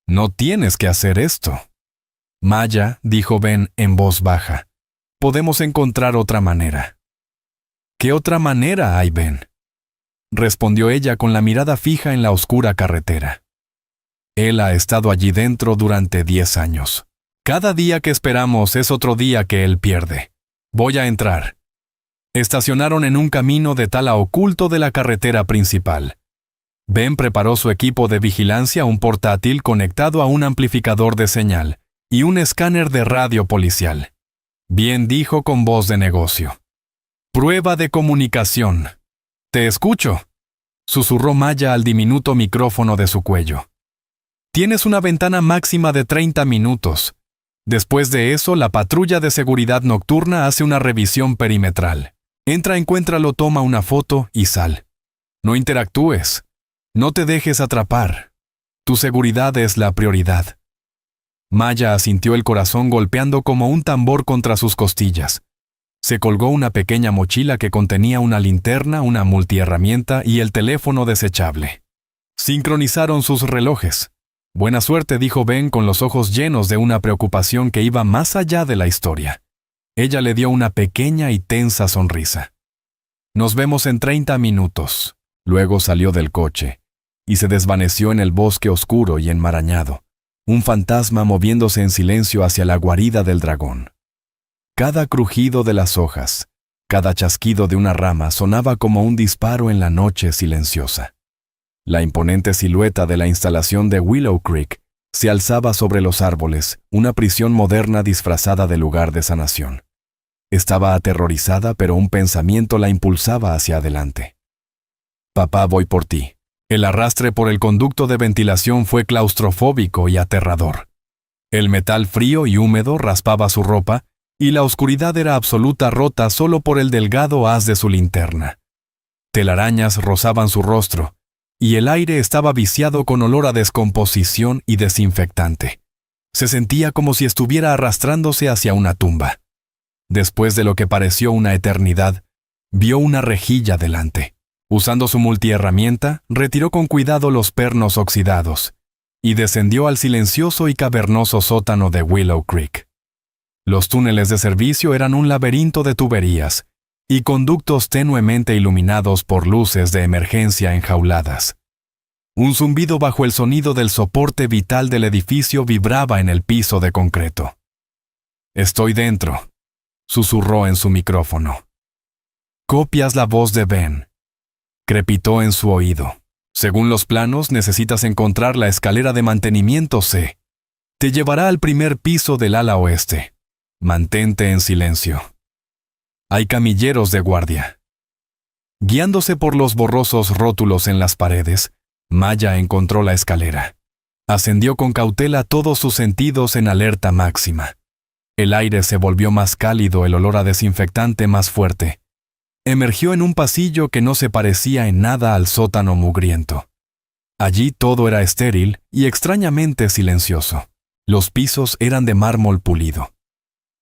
«No tienes que hacer esto». «Maya», dijo Ben en voz baja, «podemos encontrar otra manera». «¿Qué otra manera hay, Ben?», respondió ella con la mirada fija en la oscura carretera. «Él ha estado allí dentro durante 10 años. Cada día que esperamos es otro día que él pierde. Voy a entrar». Estacionaron en un camino de tala oculto de la carretera principal. Ben preparó su equipo de vigilancia, un portátil conectado a un amplificador de señal y un escáner de radio policial. Bien dijo con voz de negocio. «Prueba de comunicación». «Te escucho», susurró Maya al diminuto micrófono de su cuello. «Tienes una ventana máxima de 30 minutos. Después de eso, la patrulla de seguridad nocturna hace una revisión perimetral. Entra, encuéntralo, toma una foto y sal. No interactúes. No te dejes atrapar. Tu seguridad es la prioridad». Maya asintió, el corazón golpeando como un tambor contra sus costillas. Se colgó una pequeña mochila que contenía una linterna, una multiherramienta y el teléfono desechable. Sincronizaron sus relojes. «Buena suerte», dijo Ben con los ojos llenos de una preocupación que iba más allá de la historia. Ella le dio una pequeña y tensa sonrisa. «Nos vemos en 30 minutos». Luego salió del coche y se desvaneció en el bosque oscuro y enmarañado, un fantasma moviéndose en silencio hacia la guarida del dragón. Cada crujido de las hojas, cada chasquido de una rama sonaba como un disparo en la noche silenciosa. La imponente silueta de la instalación de Willow Creek se alzaba sobre los árboles, una prisión moderna disfrazada de lugar de sanación. Estaba aterrorizada, pero un pensamiento la impulsaba hacia adelante. «Papá, voy por ti». El arrastre por el conducto de ventilación fue claustrofóbico y aterrador. El metal frío y húmedo raspaba su ropa, y la oscuridad era absoluta, rota solo por el delgado haz de su linterna. Telarañas rozaban su rostro, y el aire estaba viciado con olor a descomposición y desinfectante. Se sentía como si estuviera arrastrándose hacia una tumba. Después de lo que pareció una eternidad, vio una rejilla delante. Usando su multiherramienta, retiró con cuidado los pernos oxidados y descendió al silencioso y cavernoso sótano de Willow Creek. Los túneles de servicio eran un laberinto de tuberías, y conductos tenuemente iluminados por luces de emergencia enjauladas. Un zumbido bajo el sonido del soporte vital del edificio vibraba en el piso de concreto. «Estoy dentro», susurró en su micrófono. «Copias la voz de Ben», crepitó en su oído. «Según los planos, necesitas encontrar la escalera de mantenimiento C. Te llevará al primer piso del ala oeste. Mantente en silencio. Hay camilleros de guardia». Guiándose por los borrosos rótulos en las paredes, Maya encontró la escalera. Ascendió con cautela, todos sus sentidos en alerta máxima. El aire se volvió más cálido, el olor a desinfectante más fuerte. Emergió en un pasillo que no se parecía en nada al sótano mugriento. Allí todo era estéril y extrañamente silencioso. Los pisos eran de mármol pulido.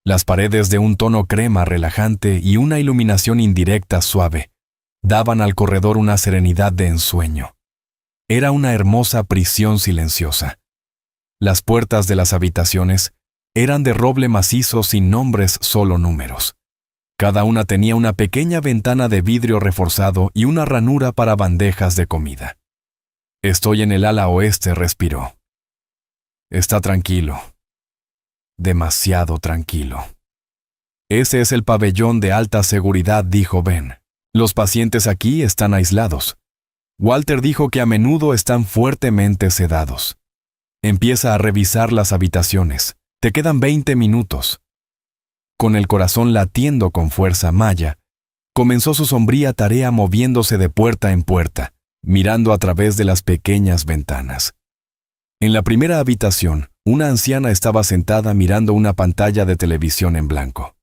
Las paredes de un tono crema relajante y una iluminación indirecta suave daban al corredor una serenidad de ensueño. Era una hermosa prisión silenciosa. Las puertas de las habitaciones eran de roble macizo sin nombres, solo números. Cada una tenía una pequeña ventana de vidrio reforzado y una ranura para bandejas de comida. «Estoy en el ala oeste», respiró. «Está tranquilo. Demasiado tranquilo». «Ese es el pabellón de alta seguridad», dijo Ben. «Los pacientes aquí están aislados. Walter dijo que a menudo están fuertemente sedados. Empieza a revisar las habitaciones. Te quedan 20 minutos». Con el corazón latiendo con fuerza, Maya comenzó su sombría tarea moviéndose de puerta en puerta, mirando a través de las pequeñas ventanas. En la primera habitación, una anciana estaba sentada mirando una pantalla de televisión en blanco.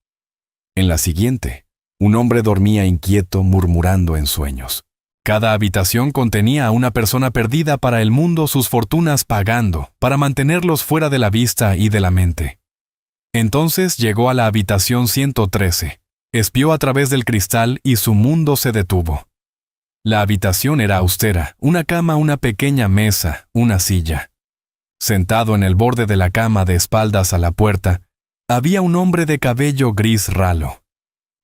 En la siguiente, un hombre dormía inquieto, murmurando en sueños. Cada habitación contenía a una persona perdida para el mundo, sus fortunas pagando, para mantenerlos fuera de la vista y de la mente. Entonces llegó a la habitación 113, espió a través del cristal y su mundo se detuvo. La habitación era austera, una cama, una pequeña mesa, una silla. Sentado en el borde de la cama de espaldas a la puerta, había un hombre de cabello gris ralo.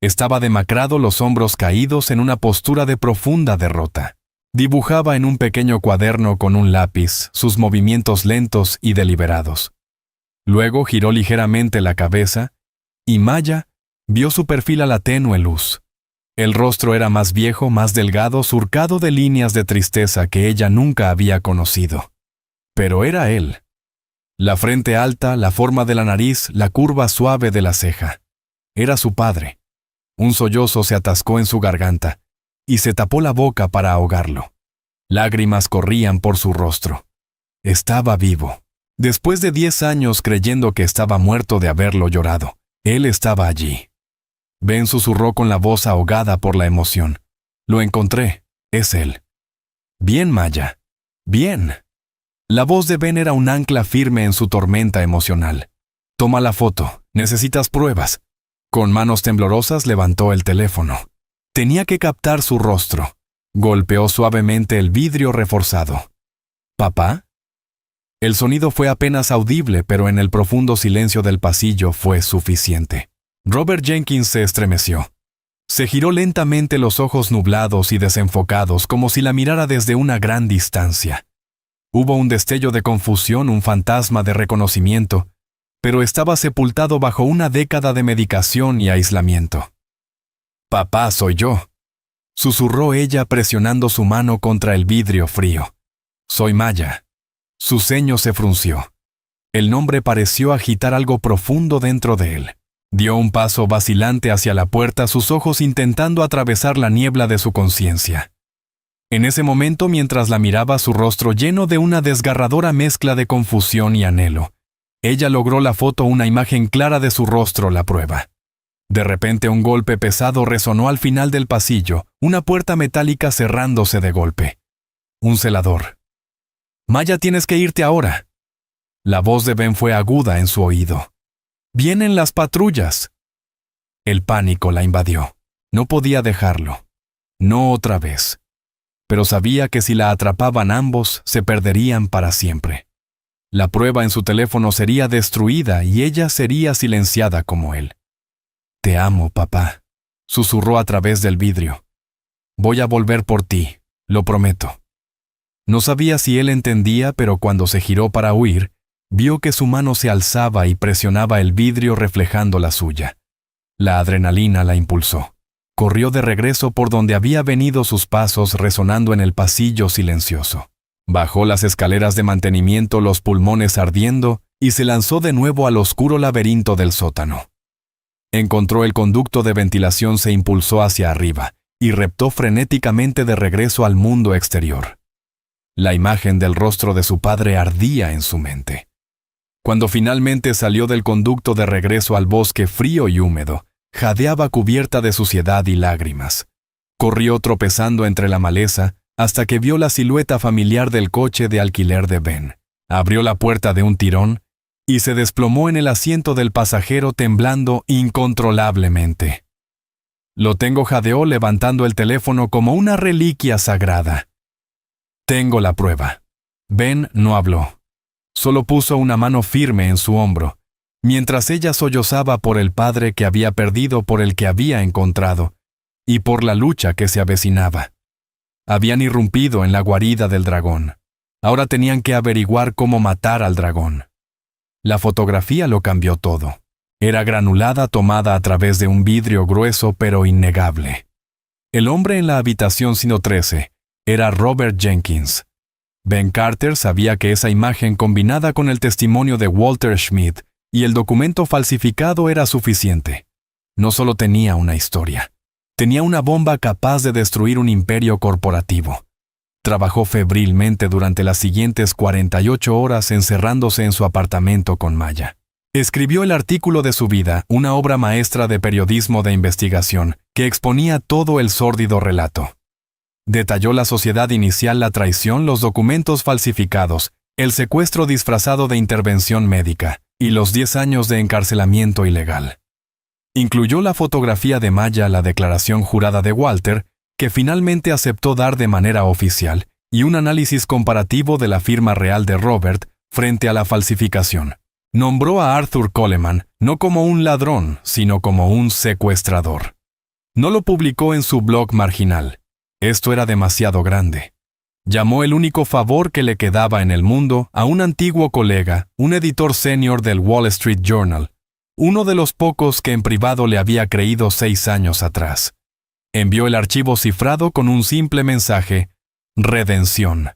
Estaba demacrado, los hombros caídos en una postura de profunda derrota. Dibujaba en un pequeño cuaderno con un lápiz, sus movimientos lentos y deliberados. Luego giró ligeramente la cabeza y Maya vio su perfil a la tenue luz. El rostro era más viejo, más delgado, surcado de líneas de tristeza que ella nunca había conocido. Pero era él. La frente alta, la forma de la nariz, la curva suave de la ceja. Era su padre. Un sollozo se atascó en su garganta y se tapó la boca para ahogarlo. Lágrimas corrían por su rostro. Estaba vivo. Después de 10 años creyendo que estaba muerto de haberlo llorado, él estaba allí. Ben susurró con la voz ahogada por la emoción. «Lo encontré. Es él». «Bien, Maya. Bien». La voz de Ben era un ancla firme en su tormenta emocional. «Toma la foto. Necesitas pruebas». Con manos temblorosas levantó el teléfono. Tenía que captar su rostro. Golpeó suavemente el vidrio reforzado. «¿Papá?» El sonido fue apenas audible, pero en el profundo silencio del pasillo fue suficiente. Robert Jenkins se estremeció. Se giró lentamente, los ojos nublados y desenfocados, como si la mirara desde una gran distancia. Hubo un destello de confusión, un fantasma de reconocimiento, pero estaba sepultado bajo una década de medicación y aislamiento. «Papá, soy yo», susurró ella presionando su mano contra el vidrio frío. «Soy Maya». Su ceño se frunció. El nombre pareció agitar algo profundo dentro de él. Dio un paso vacilante hacia la puerta, sus ojos intentando atravesar la niebla de su conciencia. En ese momento, mientras la miraba, su rostro lleno de una desgarradora mezcla de confusión y anhelo, ella logró la foto, una imagen clara de su rostro, la prueba. De repente un golpe pesado resonó al final del pasillo, una puerta metálica cerrándose de golpe. Un celador. «Maya, tienes que irte ahora». La voz de Ben fue aguda en su oído. «Vienen las patrullas». El pánico la invadió. No podía dejarlo. No otra vez. Pero sabía que si la atrapaban ambos, se perderían para siempre. La prueba en su teléfono sería destruida y ella sería silenciada como él. «Te amo, papá». susurró a través del vidrio. Voy a volver por ti, lo prometo. No sabía si él entendía, pero cuando se giró para huir, vio que su mano se alzaba y presionaba el vidrio reflejando la suya. La adrenalina la impulsó. Corrió de regreso por donde había venido, sus pasos resonando en el pasillo silencioso. Bajó las escaleras de mantenimiento, los pulmones ardiendo, y se lanzó de nuevo al oscuro laberinto del sótano. Encontró el conducto de ventilación, se impulsó hacia arriba, y reptó frenéticamente de regreso al mundo exterior. La imagen del rostro de su padre ardía en su mente. Cuando finalmente salió del conducto de regreso al bosque frío y húmedo, jadeaba cubierta de suciedad y lágrimas. Corrió tropezando entre la maleza hasta que vio la silueta familiar del coche de alquiler de Ben. Abrió la puerta de un tirón y se desplomó en el asiento del pasajero temblando incontrolablemente. Lo tengo, jadeó levantando el teléfono como una reliquia sagrada. Tengo la prueba. Ben no habló. Solo puso una mano firme en su hombro, mientras ella sollozaba por el padre que había perdido, por el que había encontrado, y por la lucha que se avecinaba. Habían irrumpido en la guarida del dragón. Ahora tenían que averiguar cómo matar al dragón. La fotografía lo cambió todo. Era granulada, tomada a través de un vidrio grueso pero innegable. El hombre en la habitación 113 era Robert Jenkins. Ben Carter sabía que esa imagen, combinada con el testimonio de Walter Schmidt y el documento falsificado, era suficiente. No solo tenía una historia, tenía una bomba capaz de destruir un imperio corporativo. Trabajó febrilmente durante las siguientes 48 horas encerrándose en su apartamento con Maya. Escribió el artículo de su vida, una obra maestra de periodismo de investigación que exponía todo el sórdido relato. Detalló la sociedad inicial, la traición, los documentos falsificados, el secuestro disfrazado de intervención médica y los 10 años de encarcelamiento ilegal. Incluyó la fotografía de Maya, la declaración jurada de Walter, que finalmente aceptó dar de manera oficial, y un análisis comparativo de la firma real de Robert frente a la falsificación. Nombró a Arthur Coleman no como un ladrón, sino como un secuestrador. No lo publicó en su blog marginal. Esto era demasiado grande. Llamó el único favor que le quedaba en el mundo a un antiguo colega, un editor senior del Wall Street Journal, uno de los pocos que en privado le había creído 6 años atrás. Envió el archivo cifrado con un simple mensaje: redención.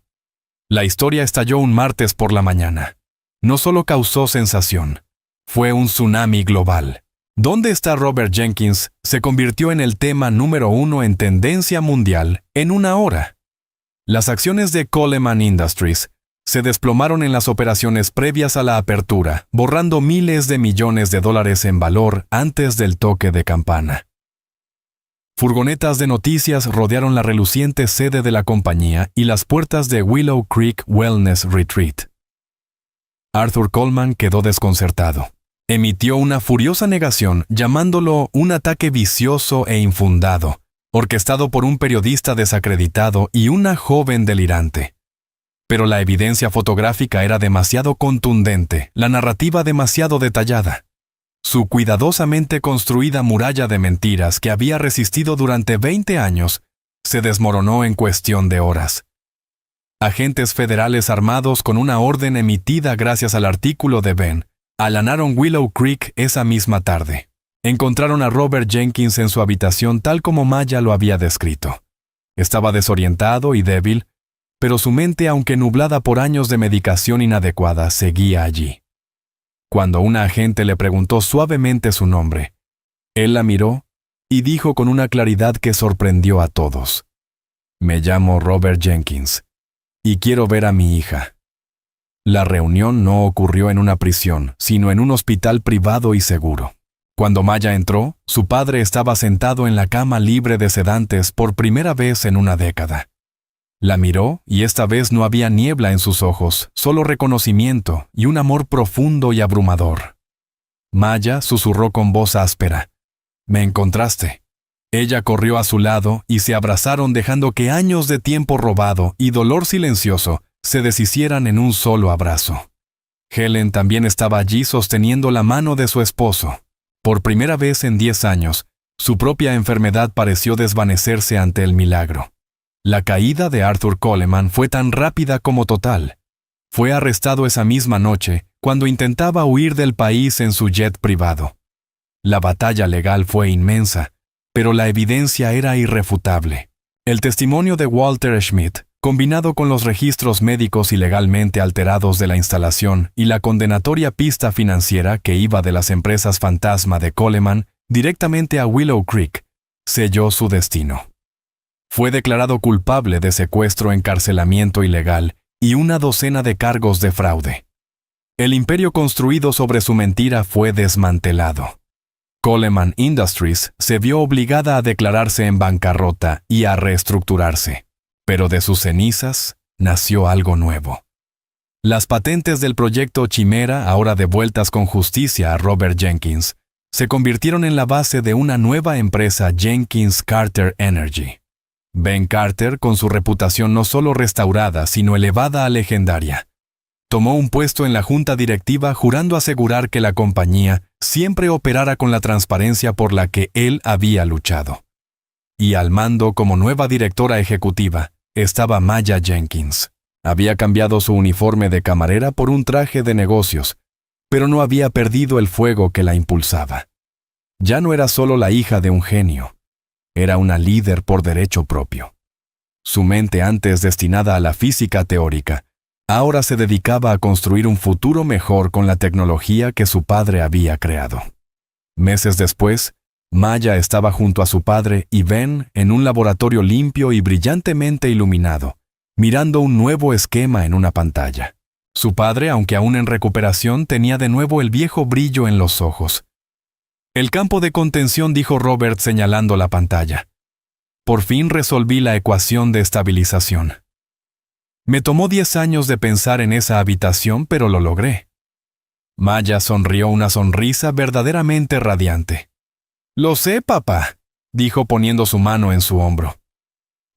La historia estalló un martes por la mañana. No solo causó sensación, fue un tsunami global. ¿Dónde está Robert Jenkins? Se convirtió en el tema número 1 en tendencia mundial en una hora. Las acciones de Coleman Industries se desplomaron en las operaciones previas a la apertura, borrando miles de millones de dólares en valor antes del toque de campana. Furgonetas de noticias rodearon la reluciente sede de la compañía y las puertas de Willow Creek Wellness Retreat. Arthur Coleman quedó desconcertado. Emitió una furiosa negación, llamándolo un ataque vicioso e infundado, orquestado por un periodista desacreditado y una joven delirante. Pero la evidencia fotográfica era demasiado contundente, la narrativa demasiado detallada. Su cuidadosamente construida muralla de mentiras, que había resistido durante 20 años, se desmoronó en cuestión de horas. Agentes federales armados con una orden emitida gracias al artículo de Ben allanaron Willow Creek esa misma tarde. Encontraron a Robert Jenkins en su habitación tal como Maya lo había descrito. Estaba desorientado y débil, pero su mente, aunque nublada por años de medicación inadecuada, seguía allí. Cuando una agente le preguntó suavemente su nombre, él la miró y dijo con una claridad que sorprendió a todos: «Me llamo Robert Jenkins y quiero ver a mi hija». La reunión no ocurrió en una prisión, sino en un hospital privado y seguro. Cuando Maya entró, su padre estaba sentado en la cama libre de sedantes por primera vez en una década. La miró y esta vez no había niebla en sus ojos, solo reconocimiento y un amor profundo y abrumador. Maya susurró con voz áspera: «¿Me encontraste?». Ella corrió a su lado y se abrazaron, dejando que años de tiempo robado y dolor silencioso se deshicieran en un solo abrazo. Helen también estaba allí sosteniendo la mano de su esposo. Por primera vez en 10 años, Su propia enfermedad pareció desvanecerse ante el milagro. La caída de Arthur Coleman fue tan rápida como total. Fue arrestado esa misma noche cuando intentaba huir del país en su jet privado. La batalla legal fue inmensa, pero la evidencia era irrefutable. El testimonio de Walter Schmidt, combinado con los registros médicos ilegalmente alterados de la instalación y la condenatoria pista financiera que iba de las empresas fantasma de Coleman directamente a Willow Creek, selló su destino. Fue declarado culpable de secuestro, encarcelamiento ilegal y una docena de cargos de fraude. El imperio construido sobre su mentira fue desmantelado. Coleman Industries se vio obligada a declararse en bancarrota y a reestructurarse, pero de sus cenizas nació algo nuevo. Las patentes del proyecto Chimera, ahora devueltas con justicia a Robert Jenkins, se convirtieron en la base de una nueva empresa, Jenkins Carter Energy. Ben Carter, con su reputación no solo restaurada, sino elevada a legendaria, tomó un puesto en la junta directiva jurando asegurar que la compañía siempre operara con la transparencia por la que él había luchado. Y al mando como nueva directora ejecutiva estaba Maya Jenkins. Había cambiado su uniforme de camarera por un traje de negocios, pero no había perdido el fuego que la impulsaba. Ya no era solo la hija de un genio, era una líder por derecho propio. Su mente, antes destinada a la física teórica, ahora se dedicaba a construir un futuro mejor con la tecnología que su padre había creado. Meses después, Maya estaba junto a su padre y Ben en un laboratorio limpio y brillantemente iluminado, mirando un nuevo esquema en una pantalla. Su padre, aunque aún en recuperación, tenía de nuevo el viejo brillo en los ojos. «El campo de contención», dijo Robert señalando la pantalla. «Por fin resolví la ecuación de estabilización. Me tomó 10 años de pensar en esa habitación, pero lo logré». Maya sonrió una sonrisa verdaderamente radiante. «Lo sé, papá», dijo poniendo su mano en su hombro.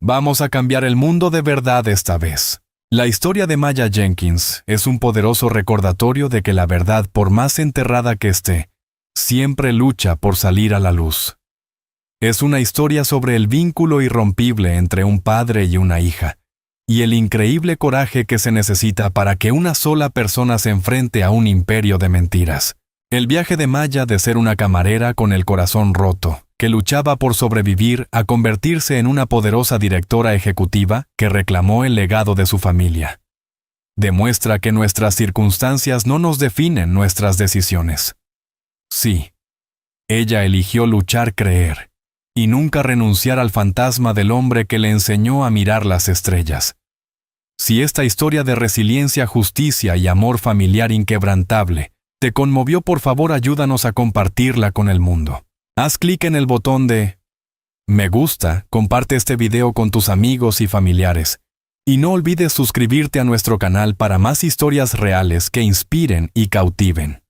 «Vamos a cambiar el mundo de verdad esta vez». La historia de Maya Jenkins es un poderoso recordatorio de que la verdad, por más enterrada que esté, siempre lucha por salir a la luz. Es una historia sobre el vínculo irrompible entre un padre y una hija, y el increíble coraje que se necesita para que una sola persona se enfrente a un imperio de mentiras. El viaje de Maya de ser una camarera con el corazón roto, que luchaba por sobrevivir, a convertirse en una poderosa directora ejecutiva que reclamó el legado de su familia. Demuestra que nuestras circunstancias no nos definen nuestras decisiones. Sí, ella eligió luchar, creer, y nunca renunciar al fantasma del hombre que le enseñó a mirar las estrellas. Si esta historia de resiliencia, justicia y amor familiar inquebrantable te conmovió, por favor ayúdanos a compartirla con el mundo. Haz clic en el botón de me gusta, comparte este video con tus amigos y familiares, y no olvides suscribirte a nuestro canal para más historias reales que inspiren y cautiven.